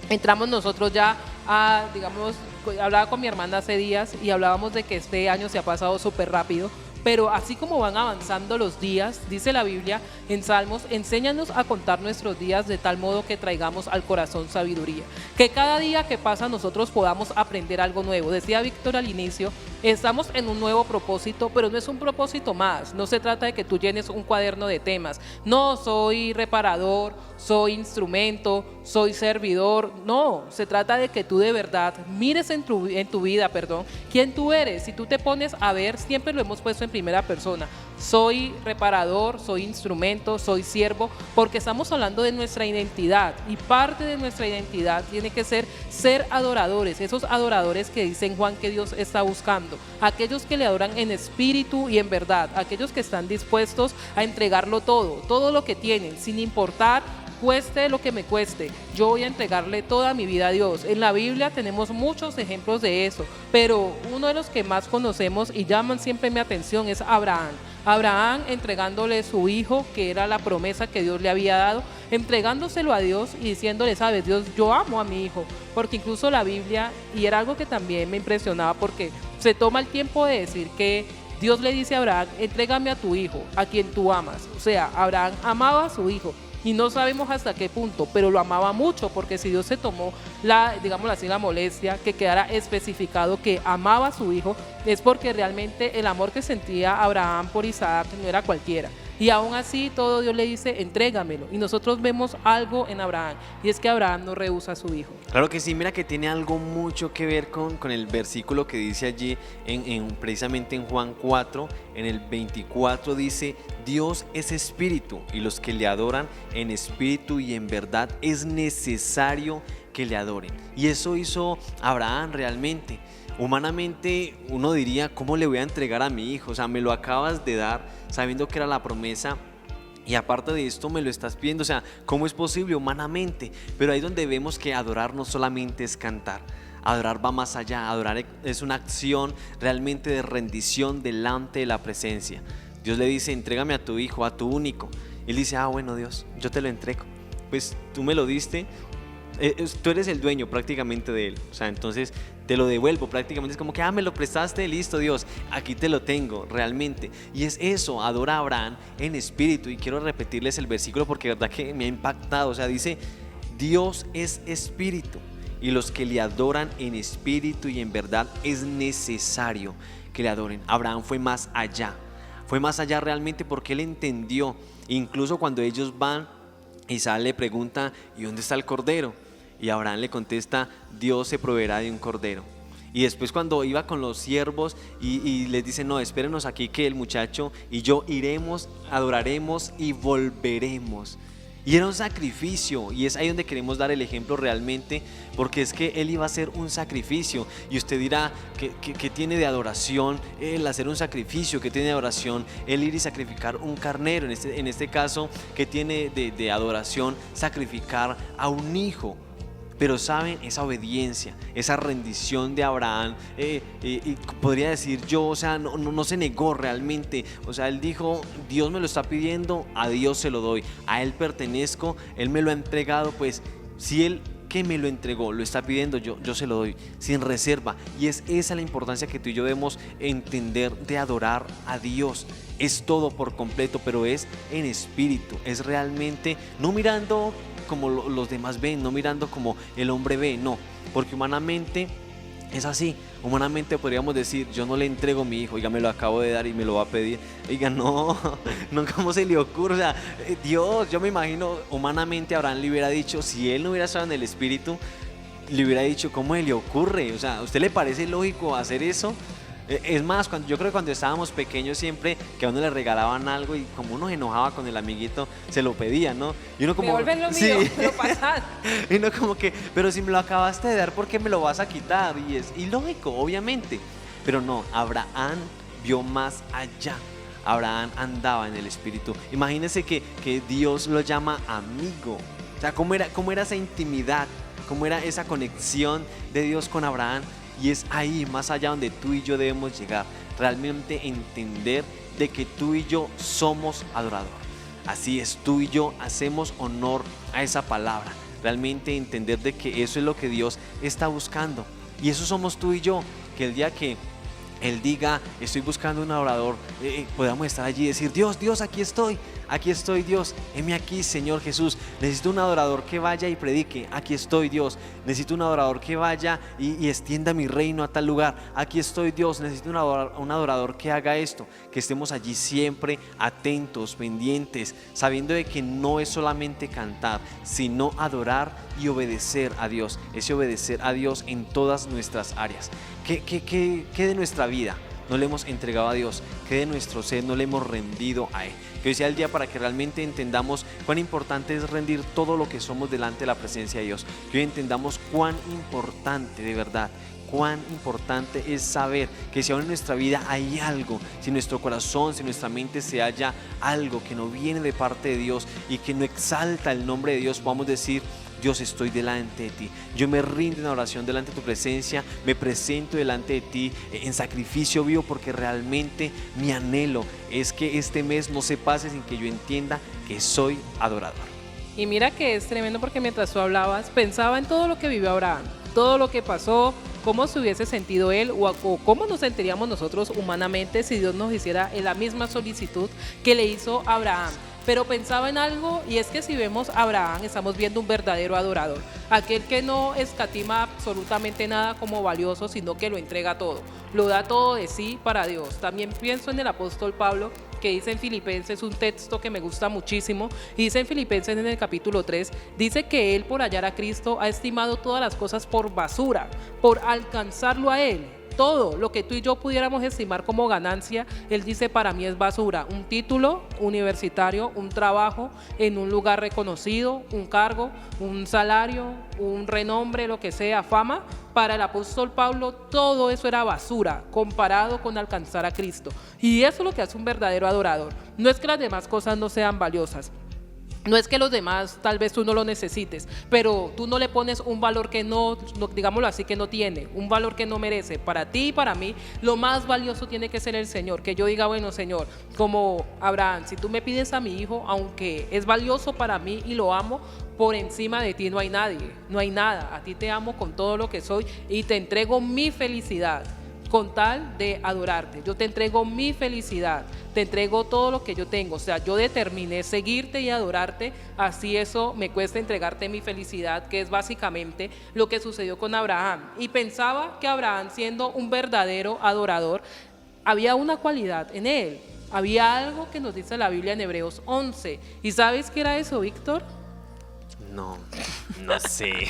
Entramos nosotros ya a, digamos, hablaba con mi hermana hace días y hablábamos de que este año se ha pasado súper rápido. Pero así como van avanzando los días, dice la Biblia en Salmos, enséñanos a contar nuestros días de tal modo que traigamos al corazón sabiduría. Que cada día que pasa nosotros podamos aprender algo nuevo. Decía Víctor al inicio, estamos en un nuevo propósito, pero no es un propósito más. No se trata de que tú llenes un cuaderno de temas. No, soy reparador, soy instrumento, soy servidor. No, se trata de que tú de verdad mires en tu vida, quién tú eres. Si tú te pones a ver, siempre lo hemos puesto en primera persona. Soy reparador, soy instrumento, soy siervo, porque estamos hablando de nuestra identidad y parte de nuestra identidad tiene que ser adoradores, esos adoradores que dicen Juan que Dios está buscando, aquellos que le adoran en espíritu y en verdad, aquellos que están dispuestos a entregarlo todo lo que tienen, sin importar cueste lo que me cueste, yo voy a entregarle toda mi vida a Dios. En la Biblia tenemos muchos ejemplos de eso, pero uno de los que más conocemos y llaman siempre mi atención es Abraham. Abraham entregándole su hijo, que era la promesa que Dios le había dado, entregándoselo a Dios y diciéndole, sabes, Dios, yo amo a mi hijo, porque incluso la Biblia, y era algo que también me impresionaba porque se toma el tiempo de decir que Dios le dice a Abraham, entrégame a tu hijo, a quien tú amas. O sea, Abraham amaba a su hijo. Y no sabemos hasta qué punto, pero lo amaba mucho, porque si Dios se tomó digámoslo así, la molestia que quedara especificado que amaba a su hijo, es porque realmente el amor que sentía Abraham por Isaac no era cualquiera. y aún así todo Dios le dice, entrégamelo. Y nosotros vemos algo en Abraham, y es que Abraham no rehúsa a su hijo. Claro que sí, mira que tiene algo mucho que ver con el versículo que dice allí, precisamente en Juan 4, en el 24 dice, Dios es espíritu y los que le adoran en espíritu y en verdad es necesario que le adoren. Y eso hizo Abraham realmente. Humanamente uno diría, ¿cómo le voy a entregar a mi hijo? O sea, me lo acabas de dar sabiendo que era la promesa. Y aparte de esto me lo estás pidiendo, o sea, ¿cómo es posible humanamente? Pero ahí donde vemos que adorar no solamente es cantar, adorar va más allá, adorar es una acción realmente de rendición delante de la presencia. Dios le dice, entrégame a tu hijo, a tu único. Y él dice, bueno Dios, yo te lo entrego, pues tú me lo diste. Tú eres el dueño prácticamente de él, o sea, entonces te lo devuelvo prácticamente, es como que me lo prestaste, listo Dios, aquí te lo tengo realmente. Y es eso, adora a Abraham en espíritu. Y quiero repetirles el versículo porque de verdad que me ha impactado. O sea, dice, Dios es espíritu y los que le adoran en espíritu y en verdad es necesario que le adoren. Abraham fue más allá realmente, porque él entendió. Incluso cuando ellos van, Isaac le pregunta, ¿y dónde está el cordero? Y Abraham le contesta, Dios se proveerá de un cordero. Y después cuando iba con los siervos y les dice, no, espérenos aquí que el muchacho y yo iremos, adoraremos y volveremos. Y era un sacrificio, y es ahí donde queremos dar el ejemplo realmente, porque es que él iba a hacer un sacrificio. Y usted dirá, ¿qué tiene de adoración el hacer un sacrificio? ¿Qué tiene de adoración el ir y sacrificar un carnero? En este caso, ¿qué tiene de adoración sacrificar a un hijo? Pero saben, esa obediencia, esa rendición de Abraham, podría decir yo, o sea, no se negó realmente. O sea, él dijo, Dios me lo está pidiendo, a Dios se lo doy, a Él pertenezco, Él me lo ha entregado, pues si Él que me lo entregó lo está pidiendo, yo se lo doy sin reserva. Y es esa la importancia que tú y yo debemos entender de adorar a Dios. Es todo por completo, pero es en espíritu, es realmente no mirando como los demás ven, no mirando como el hombre ve, no, porque humanamente es así. Humanamente podríamos decir, yo no le entrego a mi hijo, oiga, me lo acabo de dar y me lo va a pedir, oiga, no, ¿cómo se le ocurre? O sea, Dios, yo me imagino, humanamente Abraham le hubiera dicho, si él no hubiera estado en el espíritu, le hubiera dicho, ¿cómo le ocurre? O sea, ¿a usted le parece lógico hacer eso? Es más, yo creo que cuando estábamos pequeños siempre que a uno le regalaban algo y como uno se enojaba con el amiguito, se lo pedía, ¿no? Y uno como, devuelven lo mío, me lo pasan. Y uno como que, pero si me lo acabaste de dar, ¿por qué me lo vas a quitar? Y es ilógico, obviamente. Pero no, Abraham vio más allá. Abraham andaba en el espíritu. Imagínense que Dios lo llama amigo. O sea, ¿cómo era esa intimidad? ¿Cómo era esa conexión de Dios con Abraham? Y es ahí, más allá, donde tú y yo debemos llegar, realmente entender de que tú y yo somos adoradores. Así es, tú y yo hacemos honor a esa palabra, realmente entender de que eso es lo que Dios está buscando. Y eso somos tú y yo, que el día que Él diga, estoy buscando un adorador, podamos estar allí y decir, Dios, aquí estoy Dios, heme aquí Señor Jesús, necesito un adorador que vaya y predique, aquí estoy Dios, necesito un adorador que vaya y extienda mi reino a tal lugar, aquí estoy Dios, necesito un adorador que haga esto, que estemos allí siempre atentos, pendientes, sabiendo de que no es solamente cantar, sino adorar y obedecer a Dios, ese obedecer a Dios en todas nuestras áreas. ¿Qué de nuestra vida no le hemos entregado a Dios? ¿Qué de nuestro ser no le hemos rendido a Él? Que hoy sea el día para que realmente entendamos cuán importante es rendir todo lo que somos delante de la presencia de Dios. Que hoy entendamos cuán importante, de verdad, cuán importante es saber que si aún en nuestra vida hay algo, si en nuestro corazón, si en nuestra mente se halla algo que no viene de parte de Dios y que no exalta el nombre de Dios, podamos decir, Dios, estoy delante de ti, yo me rindo en oración delante de tu presencia, me presento delante de ti en sacrificio vivo, porque realmente mi anhelo es que este mes no se pase sin que yo entienda que soy adorador. Y mira que es tremendo, porque mientras tú hablabas pensaba en todo lo que vivió Abraham, todo lo que pasó, cómo se hubiese sentido él o cómo nos sentiríamos nosotros humanamente si Dios nos hiciera la misma solicitud que le hizo Abraham. Pero pensaba en algo, y es que si vemos a Abraham, estamos viendo un verdadero adorador, aquel que no escatima absolutamente nada como valioso, sino que lo entrega todo, lo da todo de sí para Dios. También pienso en el apóstol Pablo, que dice en Filipenses, un texto que me gusta muchísimo, y dice en Filipenses en el capítulo 3, dice que Él por hallar a Cristo ha estimado todas las cosas por basura, por alcanzarlo a Él. Todo lo que tú y yo pudiéramos estimar como ganancia, Él dice, para mí es basura. Un título universitario, un trabajo en un lugar reconocido, un cargo, un salario, un renombre, lo que sea, fama. Para el apóstol Pablo todo eso era basura comparado con alcanzar a Cristo. Y eso es lo que hace un verdadero adorador. No es que las demás cosas no sean valiosas. No es que los demás tal vez tú no lo necesites, pero tú no le pones un valor que no, digámoslo así, que no tiene, un valor que no merece. Para ti y para mí, lo más valioso tiene que ser el Señor. Que yo diga, bueno, Señor, como Abraham, si tú me pides a mi hijo, aunque es valioso para mí y lo amo, por encima de ti no hay nadie, no hay nada. A ti te amo con todo lo que soy y te entrego mi felicidad con tal de adorarte. Yo te entrego mi felicidad, te entrego todo lo que yo tengo. O sea, yo determiné seguirte y adorarte, así eso me cuesta entregarte mi felicidad, que es básicamente lo que sucedió con Abraham. Y pensaba que Abraham, siendo un verdadero adorador, había una cualidad en él, había algo que nos dice la Biblia en Hebreos 11. ¿Y sabes qué era eso, Víctor? No sé.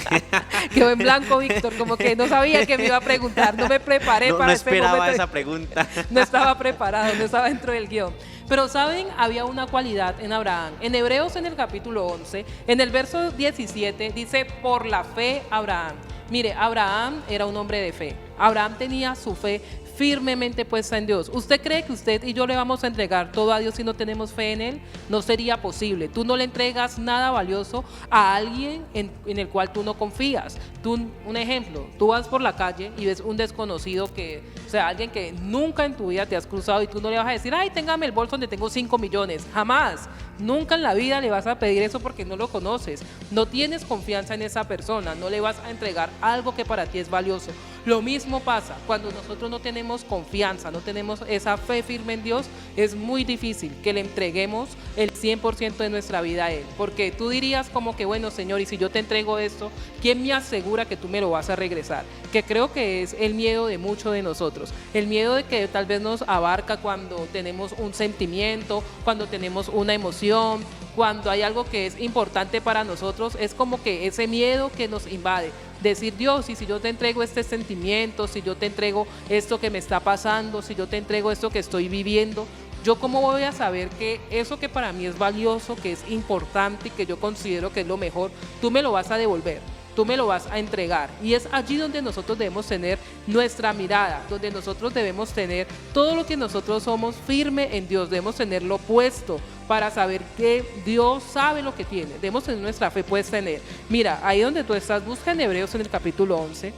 Quedó en blanco, Víctor, como que no sabía que me iba a preguntar. No me preparé para este momento. No esperaba esa pregunta. No estaba preparado, no estaba dentro del guión. Pero saben, había una cualidad en Abraham. En Hebreos, en el capítulo 11, en el verso 17, dice, por la fe Abraham. Mire, Abraham era un hombre de fe. Abraham tenía su fe firmemente puesta en Dios. ¿Usted cree que usted y yo le vamos a entregar todo a Dios si no tenemos fe en Él? No sería posible. Tú no le entregas nada valioso a alguien en el cual tú no confías. Un ejemplo, tú vas por la calle y ves un desconocido o sea, alguien que nunca en tu vida te has cruzado y tú no le vas a decir, ay, téngame el bolso donde tengo 5 millones. Jamás. Nunca en la vida le vas a pedir eso porque no lo conoces. No tienes confianza en esa persona. No le vas a entregar algo que para ti es valioso. Lo mismo pasa cuando nosotros no tenemos confianza, no tenemos esa fe firme en Dios. Es muy difícil que le entreguemos el 100% de nuestra vida a Él, porque tú dirías como que, bueno, Señor, y si yo te entrego esto, ¿quién me asegura que tú me lo vas a regresar? Que creo que es el miedo de muchos de nosotros, el miedo de que tal vez nos abarca cuando tenemos un sentimiento, cuando tenemos una emoción, cuando hay algo que es importante para nosotros. Es como que ese miedo que nos invade, decir, Dios, y si yo te entrego este sentimiento, si yo te entrego esto que me está pasando, si yo te entrego esto que estoy viviendo, ¿yo cómo voy a saber que eso que para mí es valioso, que es importante y que yo considero que es lo mejor, tú me lo vas a devolver? Tú me lo vas a entregar? Y es allí donde nosotros debemos tener nuestra mirada, donde nosotros debemos tener todo lo que nosotros somos firme en Dios, debemos tenerlo puesto para saber que Dios sabe lo que tiene, debemos tener nuestra fe puesta en Él. Mira, ahí donde tú estás, busca en Hebreos en el capítulo 11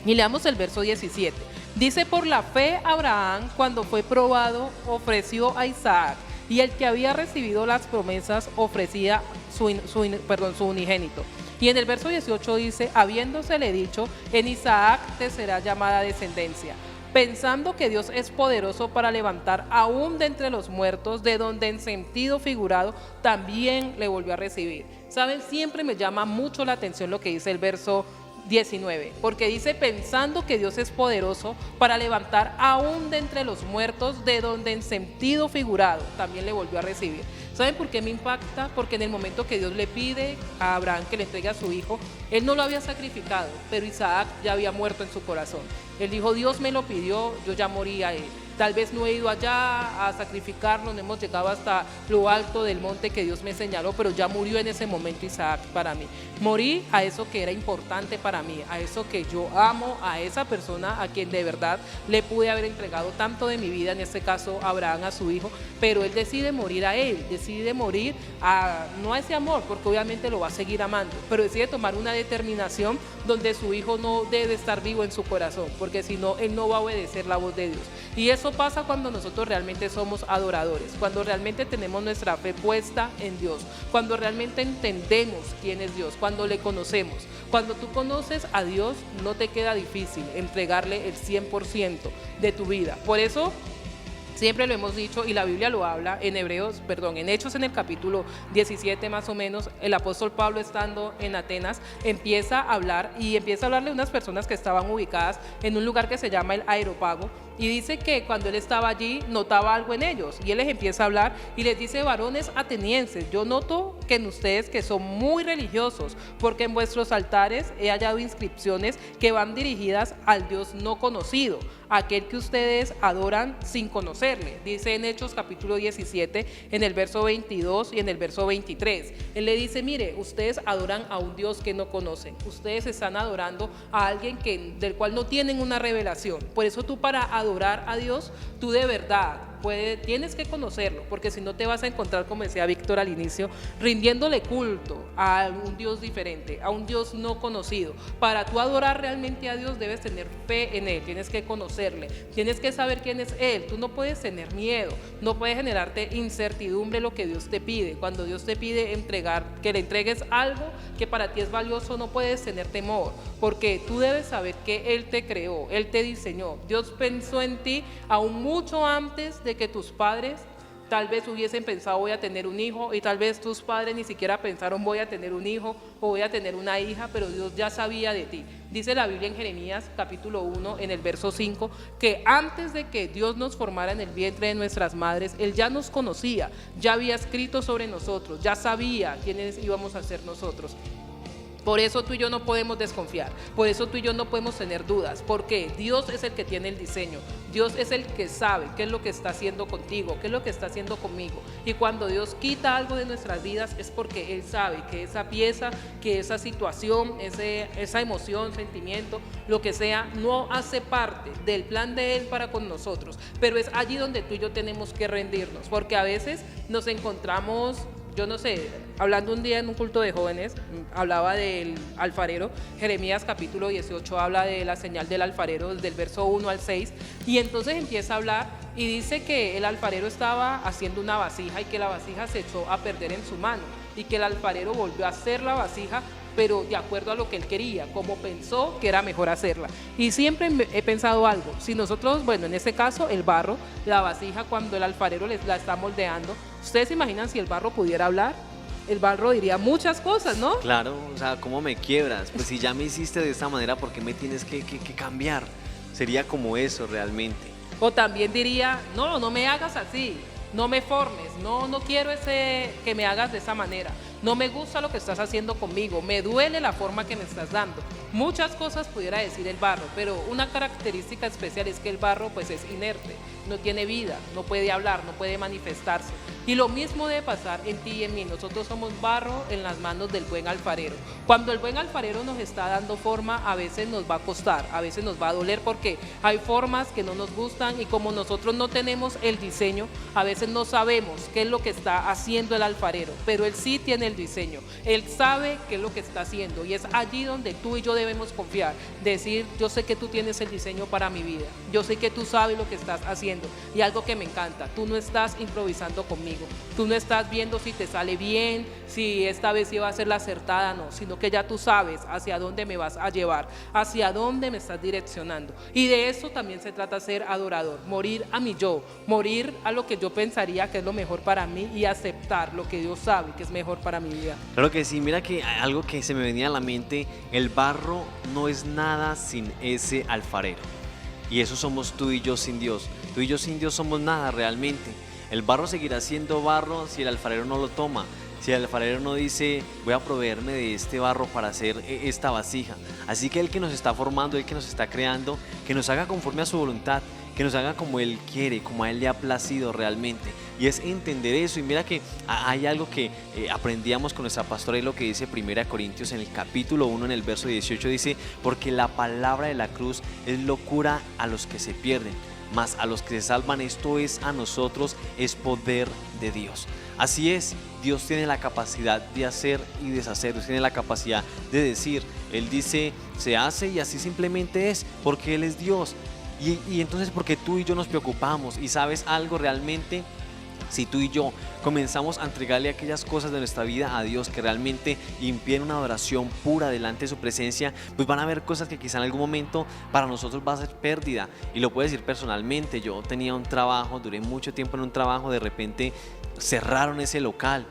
y leamos el verso 17. Dice, por la fe Abraham, cuando fue probado, ofreció a Isaac, y el que había recibido las promesas ofrecía su unigénito. Y en el verso 18 dice, habiéndosele dicho, en Isaac te será llamada descendencia, pensando que Dios es poderoso para levantar aún de entre los muertos, de donde en sentido figurado también le volvió a recibir. ¿Saben? Siempre me llama mucho la atención lo que dice el verso 19, porque dice, pensando que Dios es poderoso para levantar aún de entre los muertos, de donde en sentido figurado también le volvió a recibir. ¿Saben por qué me impacta? Porque en el momento que Dios le pide a Abraham que le entregue a su hijo, él no lo había sacrificado, pero Isaac ya había muerto en su corazón. Él dijo, Dios me lo pidió, yo ya morí a él. Tal vez no he ido allá a sacrificarlo, no hemos llegado hasta lo alto del monte que Dios me señaló, pero ya murió en ese momento Isaac para mí. Morí a eso que era importante para mí, a eso que yo amo, a esa persona a quien de verdad le pude haber entregado tanto de mi vida, en este caso Abraham a su hijo, pero él decide morir a él, decide morir no a ese amor, porque obviamente lo va a seguir amando, pero decide tomar una determinación donde su hijo no debe estar vivo en su corazón, porque si no, él no va a obedecer la voz de Dios. Y eso pasa cuando nosotros realmente somos adoradores, cuando realmente tenemos nuestra fe puesta en Dios, cuando realmente entendemos quién es Dios, cuando le conocemos. Cuando tú conoces a Dios, no te queda difícil entregarle el 100% de tu vida. Por eso siempre lo hemos dicho, y la Biblia lo habla en Hechos en el capítulo 17 más o menos, el apóstol Pablo, estando en Atenas, empieza a hablarle a unas personas que estaban ubicadas en un lugar que se llama el Areópago, Y dice que cuando él estaba allí notaba algo en ellos y él les empieza a hablar y les dice: varones atenienses, yo noto que en ustedes que son muy religiosos, porque en vuestros altares he hallado inscripciones que van dirigidas al Dios no conocido, aquel que ustedes adoran sin conocerle. Dice en Hechos capítulo 17, en el verso 22 y en el verso 23. Él le dice: mire, ustedes adoran a un Dios que no conocen, ustedes están adorando a alguien del cual no tienen una revelación. Por eso tú, para adorar a Dios, tú de verdad tienes que conocerlo, porque si no te vas a encontrar, como decía Víctor al inicio, rindiéndole culto a un Dios diferente, a un Dios no conocido. Para tú adorar realmente a Dios debes tener fe en Él, tienes que conocerle, tienes que saber quién es Él. Tú no puedes tener miedo, no puedes generarte incertidumbre lo que Dios te pide. Cuando Dios te pide que le entregues algo que para ti es valioso, no puedes tener temor, porque tú debes saber que Él te creó, Él te diseñó. Dios pensó en ti aún mucho antes de que tus padres tal vez hubiesen pensado: voy a tener un hijo, y tal vez tus padres ni siquiera pensaron: voy a tener un hijo o voy a tener una hija, pero Dios ya sabía de ti. Dice la Biblia en Jeremías capítulo 1 en el verso 5 que antes de que Dios nos formara en el vientre de nuestras madres, Él ya nos conocía, ya había escrito sobre nosotros, ya sabía quiénes íbamos a ser nosotros. Por eso tú y yo no podemos desconfiar, por eso tú y yo no podemos tener dudas, porque Dios es el que tiene el diseño, Dios es el que sabe qué es lo que está haciendo contigo, qué es lo que está haciendo conmigo. Y cuando Dios quita algo de nuestras vidas es porque Él sabe que esa pieza, que esa situación, esa emoción, sentimiento, lo que sea, no hace parte del plan de Él para con nosotros. Pero es allí donde tú y yo tenemos que rendirnos, porque a veces nos encontramos, yo no sé, hablando un día en un culto de jóvenes, hablaba del alfarero. Jeremías capítulo 18 habla de la señal del alfarero, del verso 1 al 6, y entonces empieza a hablar y dice que el alfarero estaba haciendo una vasija y que la vasija se echó a perder en su mano, y que el alfarero volvió a hacer la vasija, pero de acuerdo a lo que él quería, como pensó que era mejor hacerla. Y siempre he pensado algo: si nosotros, bueno, en este caso el barro, la vasija, cuando el alfarero la está moldeando, ¿ustedes se imaginan si el barro pudiera hablar? El barro diría muchas cosas, ¿no? Claro, o sea, ¿cómo me quiebras? Pues si ya me hiciste de esta manera, ¿por qué me tienes que cambiar? Sería como eso realmente. O también diría: no, no me hagas así, no me formes, no quiero que me hagas de esa manera, no me gusta lo que estás haciendo conmigo, me duele la forma que me estás dando. Muchas cosas pudiera decir el barro, pero una característica especial es que el barro pues es inerte, no tiene vida, no puede hablar, no puede manifestarse. Y lo mismo debe pasar en ti y en mí. Nosotros somos barro en las manos del buen alfarero. Cuando el buen alfarero nos está dando forma, a veces nos va a costar, a veces nos va a doler, porque hay formas que no nos gustan, y como nosotros no tenemos el diseño, a veces no sabemos qué es lo que está haciendo el alfarero, pero él sí tiene el diseño, él sabe qué es lo que está haciendo, y es allí donde tú y yo debemos confiar, decir: yo sé que tú tienes el diseño para mi vida, yo sé que tú sabes lo que estás haciendo. Y algo que me encanta: tú no estás improvisando conmigo, tú no estás viendo si te sale bien, si esta vez iba a ser la acertada, no, sino que ya tú sabes hacia dónde me vas a llevar, hacia dónde me estás direccionando. Y de eso también se trata, ser adorador: morir a mi yo, morir a lo que yo pensaría que es lo mejor para mí, y aceptar lo que Dios sabe que es mejor para mi vida. Claro que sí, mira que algo que se me venía a la mente: el barro no es nada sin ese alfarero. Y eso somos tú y yo sin Dios. Tú y yo sin Dios somos nada realmente. El barro seguirá siendo barro si el alfarero no lo toma, si el alfarero no dice: voy a proveerme de este barro para hacer esta vasija. Así que Él que nos está formando, Él que nos está creando, que nos haga conforme a su voluntad, que nos haga como Él quiere, como a Él le ha placido realmente. Y es entender eso. Y mira que hay algo que aprendíamos con nuestra pastora, y lo que dice 1 Corintios en el capítulo 1 en el verso 18, dice: porque la palabra de la cruz es locura a los que se pierden, mas a los que se salvan, esto es a nosotros, es poder de Dios. Así es, Dios tiene la capacidad de hacer y deshacer, Dios tiene la capacidad de decir. Él dice: se hace, y así simplemente es, porque Él es Dios. Y entonces, porque tú y yo nos preocupamos. Y sabes algo, realmente, si tú y yo comenzamos a entregarle aquellas cosas de nuestra vida a Dios que realmente impiden una adoración pura delante de su presencia, pues van a haber cosas que quizá en algún momento para nosotros va a ser pérdida. Y lo puedo decir personalmente: yo tenía un trabajo, duré mucho tiempo en un trabajo, de repente cerraron ese local.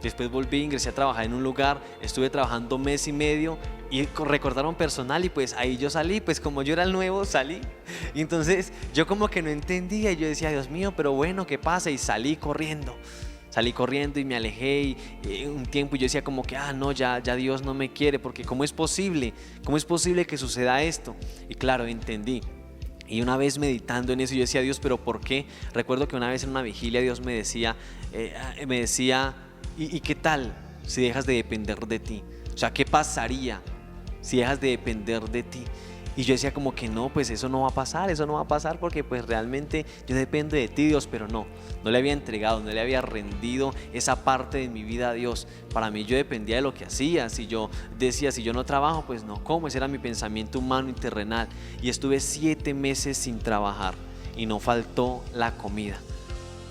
Después volví, ingresé a trabajar en un lugar, estuve trabajando mes y medio, y recordaron personal y pues ahí yo salí, pues como yo era el nuevo, salí. Y entonces yo como que no entendía y yo decía, Dios mío, pero bueno, ¿qué pasa? Y salí corriendo. Salí corriendo y me alejé y un tiempo yo decía como que, no, ya Dios no me quiere, porque ¿cómo es posible? ¿Cómo es posible que suceda esto? Y claro, entendí. Y una vez meditando en eso yo decía, Dios, ¿pero por qué? Recuerdo que una vez en una vigilia Dios me decía, ¿y qué tal si dejas de depender de ti? O sea, ¿qué pasaría si dejas de depender de ti? Y yo decía como que no, pues eso no va a pasar porque pues realmente yo dependo de ti, Dios, pero no le había entregado, no le había rendido esa parte de mi vida a Dios. Para mí yo dependía de lo que hacía, si yo decía, si yo no trabajo, pues no como, ese era mi pensamiento humano y terrenal. Y estuve 7 meses sin trabajar y no faltó la comida.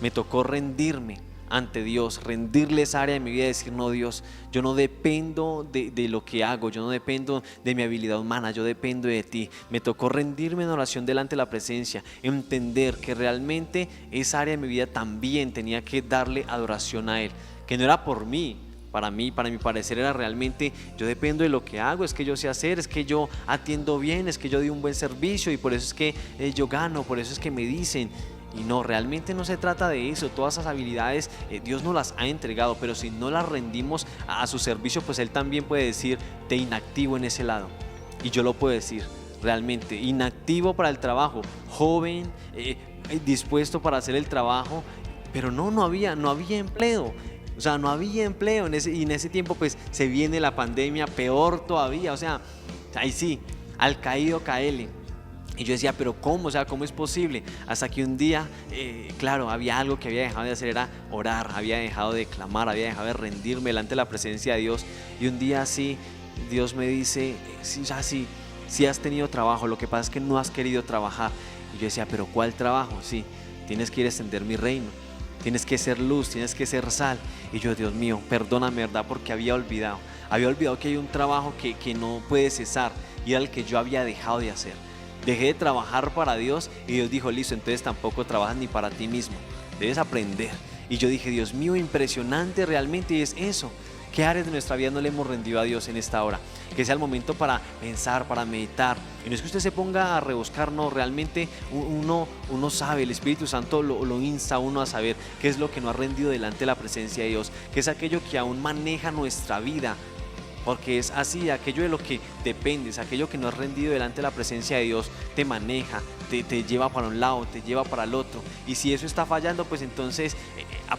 Me tocó rendirme ante Dios, rendirle esa área de mi vida y decir, no, Dios, yo no dependo de lo que hago, yo no dependo de mi habilidad humana, yo dependo de ti. Me tocó rendirme en oración delante de la presencia, entender que realmente esa área de mi vida también tenía que darle adoración a Él, que no era por mí. Para mi parecer era realmente, yo dependo de lo que hago, es que yo sé hacer, es que yo atiendo bien, es que yo doy un buen servicio y por eso es que yo gano, por eso es que me dicen. Y no, realmente no se trata de eso. Todas esas habilidades Dios nos las ha entregado, pero si no las rendimos a su servicio, pues Él también puede decir, te inactivo en ese lado. Y yo lo puedo decir, realmente, inactivo para el trabajo, joven, dispuesto para hacer el trabajo, pero no había empleo. O sea, no había empleo y en ese tiempo pues se viene la pandemia, peor todavía. O sea, ahí sí, al caído caele. Y yo decía, pero ¿cómo? O sea, ¿cómo es posible? Hasta que un día, claro, había algo que había dejado de hacer, era orar, había dejado de clamar, había dejado de rendirme delante de la presencia de Dios. Y un día así, Dios me dice, sí has tenido trabajo, lo que pasa es que no has querido trabajar. Y yo decía, pero ¿cuál trabajo? Sí, tienes que ir a extender mi reino, tienes que ser luz, tienes que ser sal. Y yo, Dios mío, perdóname, ¿verdad? Porque había olvidado que hay un trabajo que no puede cesar y era el que yo había dejado de hacer. Dejé de trabajar para Dios y Dios dijo, listo, entonces tampoco trabajas ni para ti mismo, debes aprender. Y yo dije, Dios mío, impresionante realmente, y es eso. ¿Qué áreas de nuestra vida no le hemos rendido a Dios en esta hora? Que sea el momento para pensar, para meditar. Y no es que usted se ponga a rebuscar, no, realmente uno sabe, el Espíritu Santo lo insta a uno a saber qué es lo que no ha rendido delante de la presencia de Dios, qué es aquello que aún maneja nuestra vida. Porque es así, aquello de lo que dependes, aquello que no has rendido delante de la presencia de Dios, te maneja, te lleva para un lado, te lleva para el otro. Y si eso está fallando, pues entonces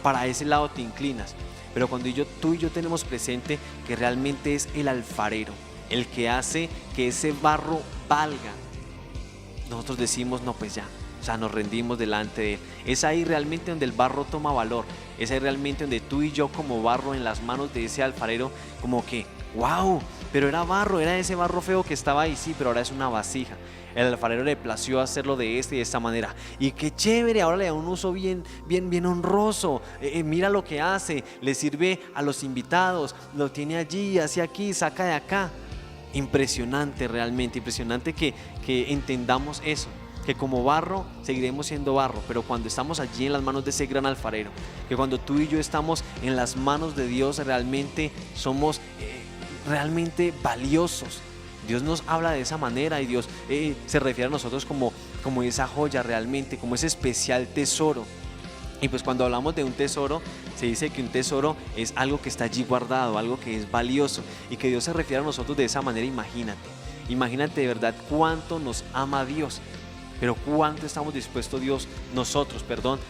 para ese lado te inclinas. Pero cuando tú y yo tenemos presente que realmente es el alfarero, el que hace que ese barro valga, nosotros decimos, no, pues ya. O sea, nos rendimos delante de Él. Es ahí realmente donde el barro toma valor. Es ahí realmente donde tú y yo como barro en las manos de ese alfarero, como que, wow, pero era barro, era ese barro feo que estaba ahí, sí, pero ahora es una vasija. El alfarero le plació hacerlo de esta y de esta manera. Y qué chévere, ahora le da un uso bien honroso. Mira lo que hace, le sirve a los invitados, lo tiene allí, hacia aquí, saca de acá. Impresionante realmente, impresionante que entendamos eso. Que como barro seguiremos siendo barro, pero cuando estamos allí en las manos de ese gran alfarero, que cuando tú y yo estamos en las manos de Dios realmente somos realmente valiosos. Dios nos habla de esa manera y Dios se refiere a nosotros como esa joya realmente, como ese especial tesoro. Y pues cuando hablamos de un tesoro, se dice que un tesoro es algo que está allí guardado, algo que es valioso, y que Dios se refiere a nosotros de esa manera. Imagínate de verdad cuánto nos ama Dios. Pero cuánto estamos dispuestos nosotros,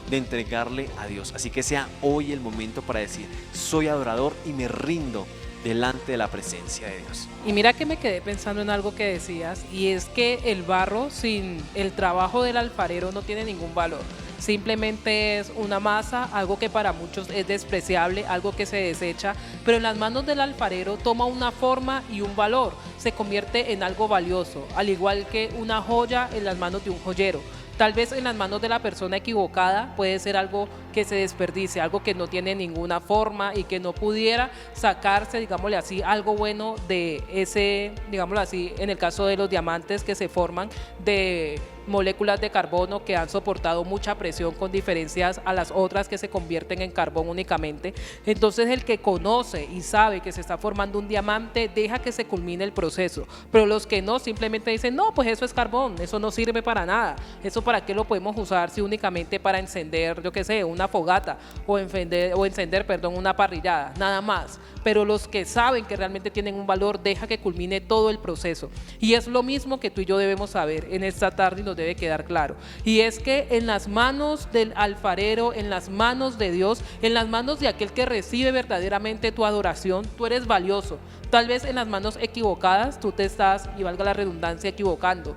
de entregarle a Dios. Así que sea hoy el momento para decir, soy adorador y me rindo delante de la presencia de Dios. Y mira que me quedé pensando en algo que decías, y es que el barro sin el trabajo del alfarero no tiene ningún valor. Simplemente es una masa, algo que para muchos es despreciable, algo que se desecha, pero en las manos del alfarero toma una forma y un valor, se convierte en algo valioso, al igual que una joya en las manos de un joyero. Tal vez en las manos de la persona equivocada puede ser algo que se desperdicie, algo que no tiene ninguna forma y que no pudiera sacarse, digámosle así, algo bueno de ese, digámoslo así, en el caso de los diamantes que se forman de moléculas de carbono que han soportado mucha presión con diferencias a las otras que se convierten en carbón únicamente. Entonces el que conoce y sabe que se está formando un diamante deja que se culmine el proceso, pero los que no simplemente dicen no, pues eso es carbón, eso no sirve para nada, eso para qué lo podemos usar si únicamente para encender, yo qué sé, una fogata o encender, perdón, una parrillada, nada más. Pero los que saben que realmente tienen un valor deja que culmine todo el proceso, y es lo mismo que tú y yo debemos saber en esta tarde y nos debe quedar claro, y es que en las manos del alfarero, en las manos de Dios, en las manos de aquel que recibe verdaderamente tu adoración, tú eres valioso. Tal vez en las manos equivocadas tú te estás, y valga la redundancia, equivocando.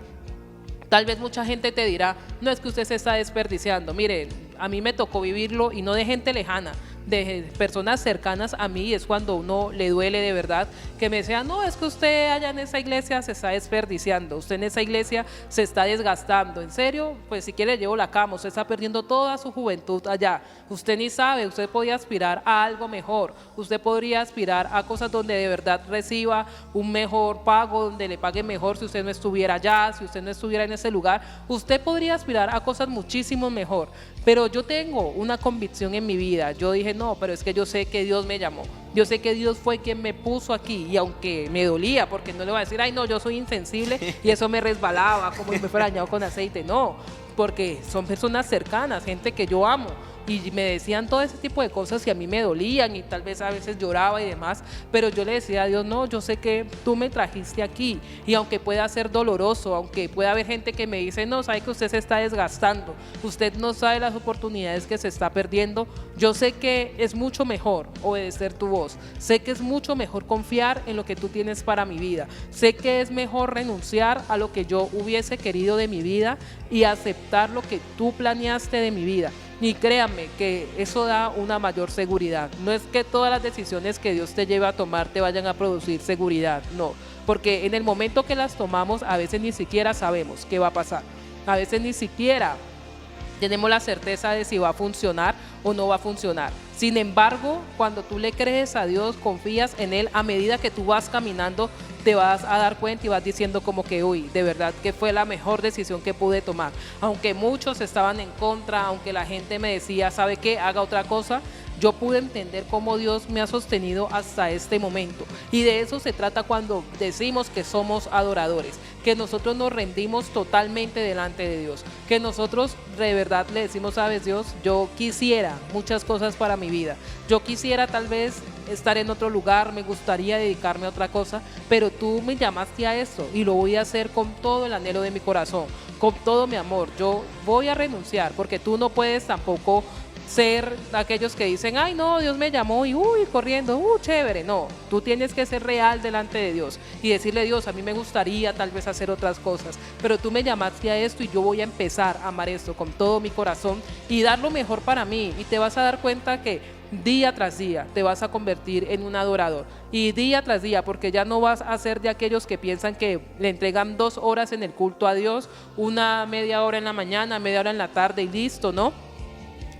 Tal vez mucha gente te dirá, no, es que usted se está desperdiciando. Mire, a mí me tocó vivirlo, y no de gente lejana, de personas cercanas a mí, es cuando uno le duele de verdad, que me decían, no, es que usted allá en esa iglesia se está desperdiciando, usted en esa iglesia se está desgastando, en serio, pues si quiere le llevo la cama, usted está perdiendo toda su juventud allá, usted ni sabe, usted podía aspirar a algo mejor, usted podría aspirar a cosas donde de verdad reciba un mejor pago, donde le paguen mejor si usted no estuviera allá, si usted no estuviera en ese lugar, usted podría aspirar a cosas muchísimo mejor. Pero yo tengo una convicción en mi vida, yo dije, no, pero es que yo sé que Dios me llamó, yo sé que Dios fue quien me puso aquí, y aunque me dolía, porque no le voy a decir, ay no, yo soy insensible y eso me resbalaba como si me fuera bañado con aceite, no, porque son personas cercanas, gente que yo amo, y me decían todo ese tipo de cosas y a mí me dolían, y tal vez a veces lloraba y demás, pero yo le decía a Dios, no, yo sé que tú me trajiste aquí, y aunque pueda ser doloroso, aunque pueda haber gente que me dice, no, sabe que usted se está desgastando, usted no sabe las oportunidades que se está perdiendo, yo sé que es mucho mejor obedecer tu voz, sé que es mucho mejor confiar en lo que tú tienes para mi vida, sé que es mejor renunciar a lo que yo hubiese querido de mi vida y aceptar lo que tú planeaste de mi vida. Y créanme que eso da una mayor seguridad. No es que todas las decisiones que Dios te lleve a tomar te vayan a producir seguridad, no. Porque en el momento que las tomamos, a veces ni siquiera sabemos qué va a pasar. A veces ni siquiera tenemos la certeza de si va a funcionar o no va a funcionar. Sin embargo, cuando tú le crees a Dios, confías en Él, a medida que tú vas caminando, te vas a dar cuenta y vas diciendo como que, uy, de verdad que fue la mejor decisión que pude tomar. Aunque muchos estaban en contra, aunque la gente me decía, ¿sabe qué? Haga otra cosa. Yo pude entender cómo Dios me ha sostenido hasta este momento. Y de eso se trata cuando decimos que somos adoradores, que nosotros nos rendimos totalmente delante de Dios, que nosotros de verdad le decimos, sabes Dios, yo quisiera muchas cosas para mi vida, yo quisiera tal vez estar en otro lugar, me gustaría dedicarme a otra cosa, pero tú me llamaste a esto y lo voy a hacer con todo el anhelo de mi corazón, con todo mi amor. Yo voy a renunciar porque tú no puedes tampoco ser aquellos que dicen, ay no, Dios me llamó y uy, corriendo, chévere. No, tú tienes que ser real delante de Dios y decirle, Dios, a mí me gustaría tal vez hacer otras cosas, pero tú me llamaste a esto y yo voy a empezar a amar esto con todo mi corazón y dar lo mejor para mí, y te vas a dar cuenta que día tras día te vas a convertir en un adorador, y día tras día, porque ya no vas a ser de aquellos que piensan que le entregan 2 horas en el culto a Dios, una media hora en la mañana, media hora en la tarde y listo, ¿no?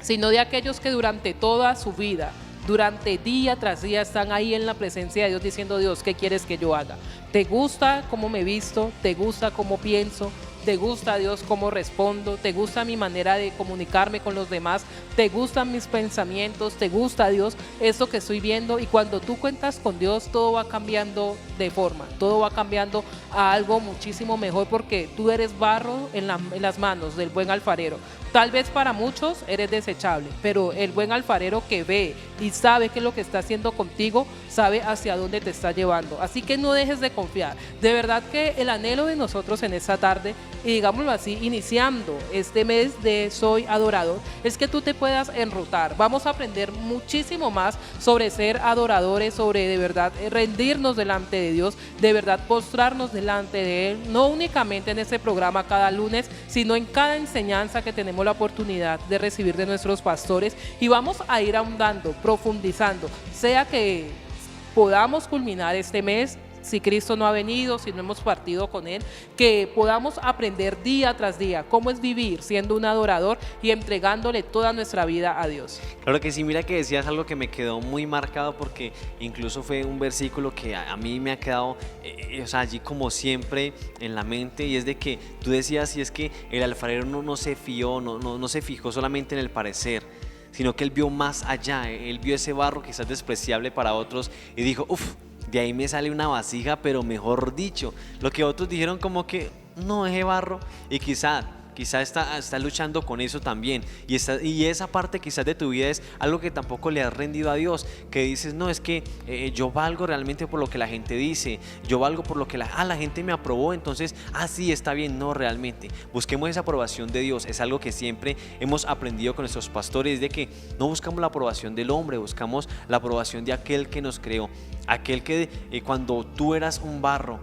Sino de aquellos que durante toda su vida, durante día tras día están ahí en la presencia de Dios diciendo, Dios, ¿qué quieres que yo haga? ¿Te gusta cómo me visto? ¿Te gusta cómo pienso? ¿Te gusta, Dios, cómo respondo? ¿Te gusta mi manera de comunicarme con los demás? ¿Te gustan mis pensamientos? ¿Te gusta, Dios, eso que estoy viendo? Y cuando tú cuentas con Dios, todo va cambiando de forma, todo va cambiando a algo muchísimo mejor, porque tú eres barro en las manos del buen alfarero. Tal vez para muchos eres desechable, pero el buen alfarero que ve y sabe qué es lo que está haciendo contigo, sabe hacia dónde te está llevando. Así que no dejes de confiar. De verdad que el anhelo de nosotros en esta tarde, y digámoslo así, iniciando este mes de Soy Adorador, es que tú te puedas enrutar. Vamos a aprender muchísimo más sobre ser adoradores, sobre de verdad rendirnos delante de Dios, de verdad postrarnos delante de Él, no únicamente en este programa cada lunes, sino en cada enseñanza que tenemos la oportunidad de recibir de nuestros pastores, y vamos a ir ahondando, profundizando, sea que podamos culminar este mes si Cristo no ha venido, si no hemos partido con Él, que podamos aprender día tras día cómo es vivir siendo un adorador y entregándole toda nuestra vida a Dios. Claro que sí, mira que decías algo que me quedó muy marcado porque incluso fue un versículo que a mí me ha quedado o sea, allí como siempre en la mente, y es de que tú decías, y es que el alfarero no se fió, no se fijó solamente en el parecer, sino que él vio más allá, él vio ese barro quizás despreciable para otros y dijo, uff, de ahí me sale una vasija, pero mejor dicho, lo que otros dijeron como que no, ese barro, y quizás está luchando con eso también, y esa parte quizás de tu vida es algo que tampoco le has rendido a Dios, que dices, no, es que yo valgo realmente por lo que la gente dice, yo valgo por lo que la gente me aprobó, entonces, sí, está bien. No, realmente, busquemos esa aprobación de Dios. Es algo que siempre hemos aprendido con nuestros pastores, de que no buscamos la aprobación del hombre, buscamos la aprobación de aquel que nos creó, aquel que cuando tú eras un barro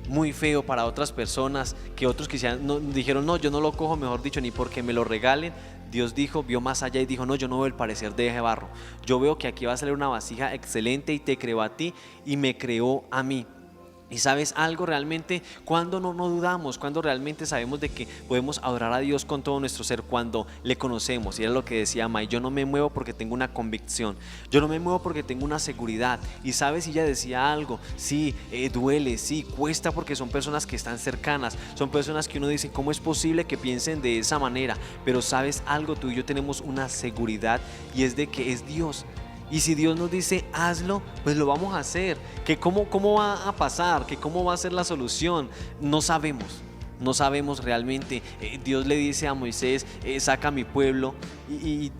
muy feo para otras personas, que otros dijeron, no, yo no lo cojo, mejor dicho, ni porque me lo regalen, Dios vio más allá y dijo, no, yo no veo el parecer de ese barro, yo veo que aquí va a salir una vasija excelente, y te creó a ti y me creó a mí. Y sabes algo, realmente cuando no dudamos, cuando realmente sabemos de que podemos adorar a Dios con todo nuestro ser, cuando le conocemos. Y era lo que decía May, yo no me muevo porque tengo una convicción, yo no me muevo porque tengo una seguridad. Y sabes, ella decía algo, sí, duele, sí, cuesta, porque son personas que están cercanas, son personas que uno dice, ¿cómo es posible que piensen de esa manera? Pero sabes algo, tú y yo tenemos una seguridad, y es de que es Dios. Y si Dios nos dice hazlo, pues lo vamos a hacer. Que cómo va a pasar, que cómo va a ser la solución, no sabemos realmente. Dios le dice a Moisés, saca a mi pueblo, y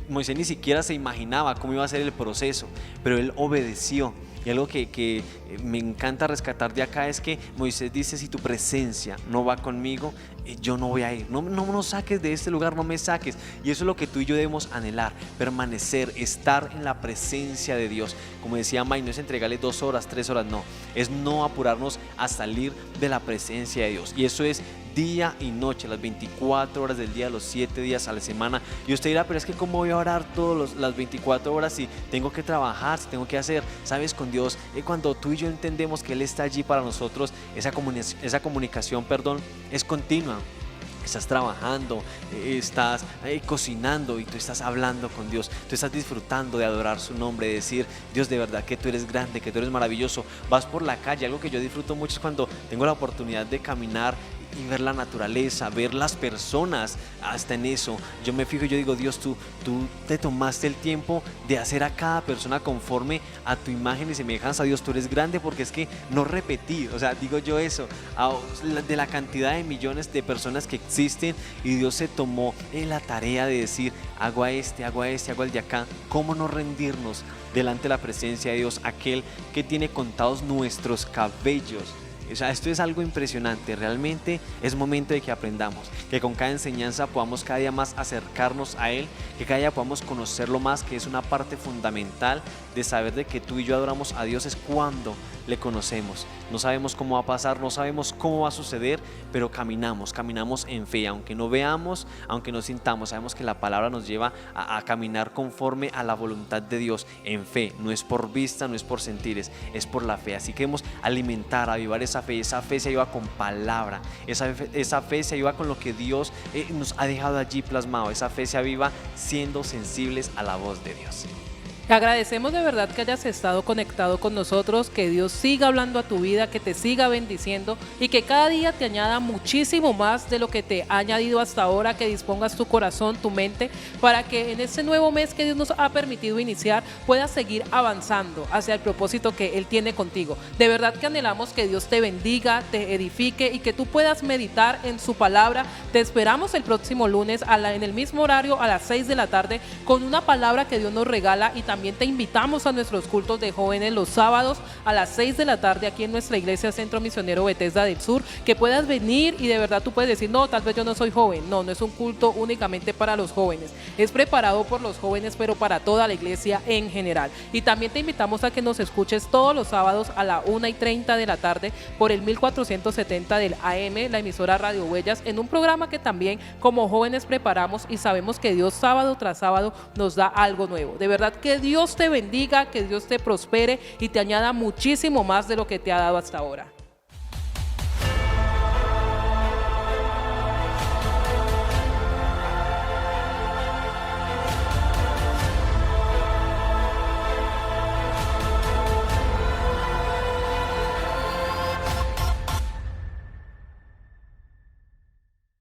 Moisés ni siquiera se imaginaba cómo iba a ser el proceso, pero él obedeció. Y algo que me encanta rescatar de acá es que Moisés dice, si tu presencia no va conmigo, yo no voy a ir, no nos saques de este lugar, no me saques. Y eso es lo que tú y yo debemos anhelar, permanecer, estar en la presencia de Dios. Como decía May, no es entregarle 2 horas, 3 horas, no, es no apurarnos a salir de la presencia de Dios. Y eso es día y noche, las 24 horas del día, los 7 días a la semana. Y usted dirá, pero es que ¿cómo voy a orar todas las 24 horas si tengo que trabajar, si tengo que hacer? Sabes, con Dios, cuando tú y yo entendemos que Él está allí para nosotros, esa comunicación, es continua. Estás trabajando, estás cocinando, y tú estás hablando con Dios, tú estás disfrutando de adorar su nombre, de decir, Dios, de verdad que tú eres grande, que tú eres maravilloso. Vas por la calle, algo que yo disfruto mucho es cuando tengo la oportunidad de caminar y ver la naturaleza, ver las personas. Hasta en eso yo me fijo y yo digo, Dios, tú te tomaste el tiempo de hacer a cada persona conforme a tu imagen y semejanza. Dios, tú eres grande, porque es que no repetir, o sea, digo yo eso, de la cantidad de millones de personas que existen, y Dios se tomó la tarea de decir, hago a este, hago el de acá. ¿Cómo no rendirnos delante de la presencia de Dios, aquel que tiene contados nuestros cabellos? O sea, esto es algo impresionante. Realmente es momento de que aprendamos, que con cada enseñanza podamos cada día más acercarnos a Él, que cada día podamos conocerlo más, que es una parte fundamental de saber de que tú y yo adoramos a Dios, es cuando le conocemos. No sabemos cómo va a pasar, no sabemos cómo va a suceder, pero caminamos en fe, aunque no veamos, aunque no sintamos, sabemos que la palabra nos lleva a caminar conforme a la voluntad de Dios, en fe. No es por vista, no es por sentires, es por la fe. Así que debemos alimentar, avivar esa fe se ayuda con palabra, esa fe se ayuda con lo que Dios nos ha dejado allí plasmado, esa fe se aviva siendo sensibles a la voz de Dios. Te agradecemos de verdad que hayas estado conectado con nosotros, que Dios siga hablando a tu vida, que te siga bendiciendo y que cada día te añada muchísimo más de lo que te ha añadido hasta ahora, que dispongas tu corazón, tu mente, para que en este nuevo mes que Dios nos ha permitido iniciar puedas seguir avanzando hacia el propósito que Él tiene contigo. De verdad que anhelamos que Dios te bendiga, te edifique y que tú puedas meditar en su palabra. Te esperamos el próximo lunes en el mismo horario a las 6 de la tarde con una palabra que Dios nos regala, y también te invitamos a nuestros cultos de jóvenes los sábados a las 6 de la tarde aquí en nuestra iglesia Centro Misionero Bethesda del Sur, que puedas venir y de verdad tú puedes decir, no, tal vez yo no soy joven. No es un culto únicamente para los jóvenes, es preparado por los jóvenes, pero para toda la iglesia en general. Y también te invitamos a que nos escuches todos los sábados a la 1:30 de la tarde por el 1470 del AM, la emisora Radio Huellas, en un programa que también como jóvenes preparamos, y sabemos que Dios sábado tras sábado nos da algo nuevo. De verdad que Dios te bendiga, que Dios te prospere y te añada muchísimo más de lo que te ha dado hasta ahora.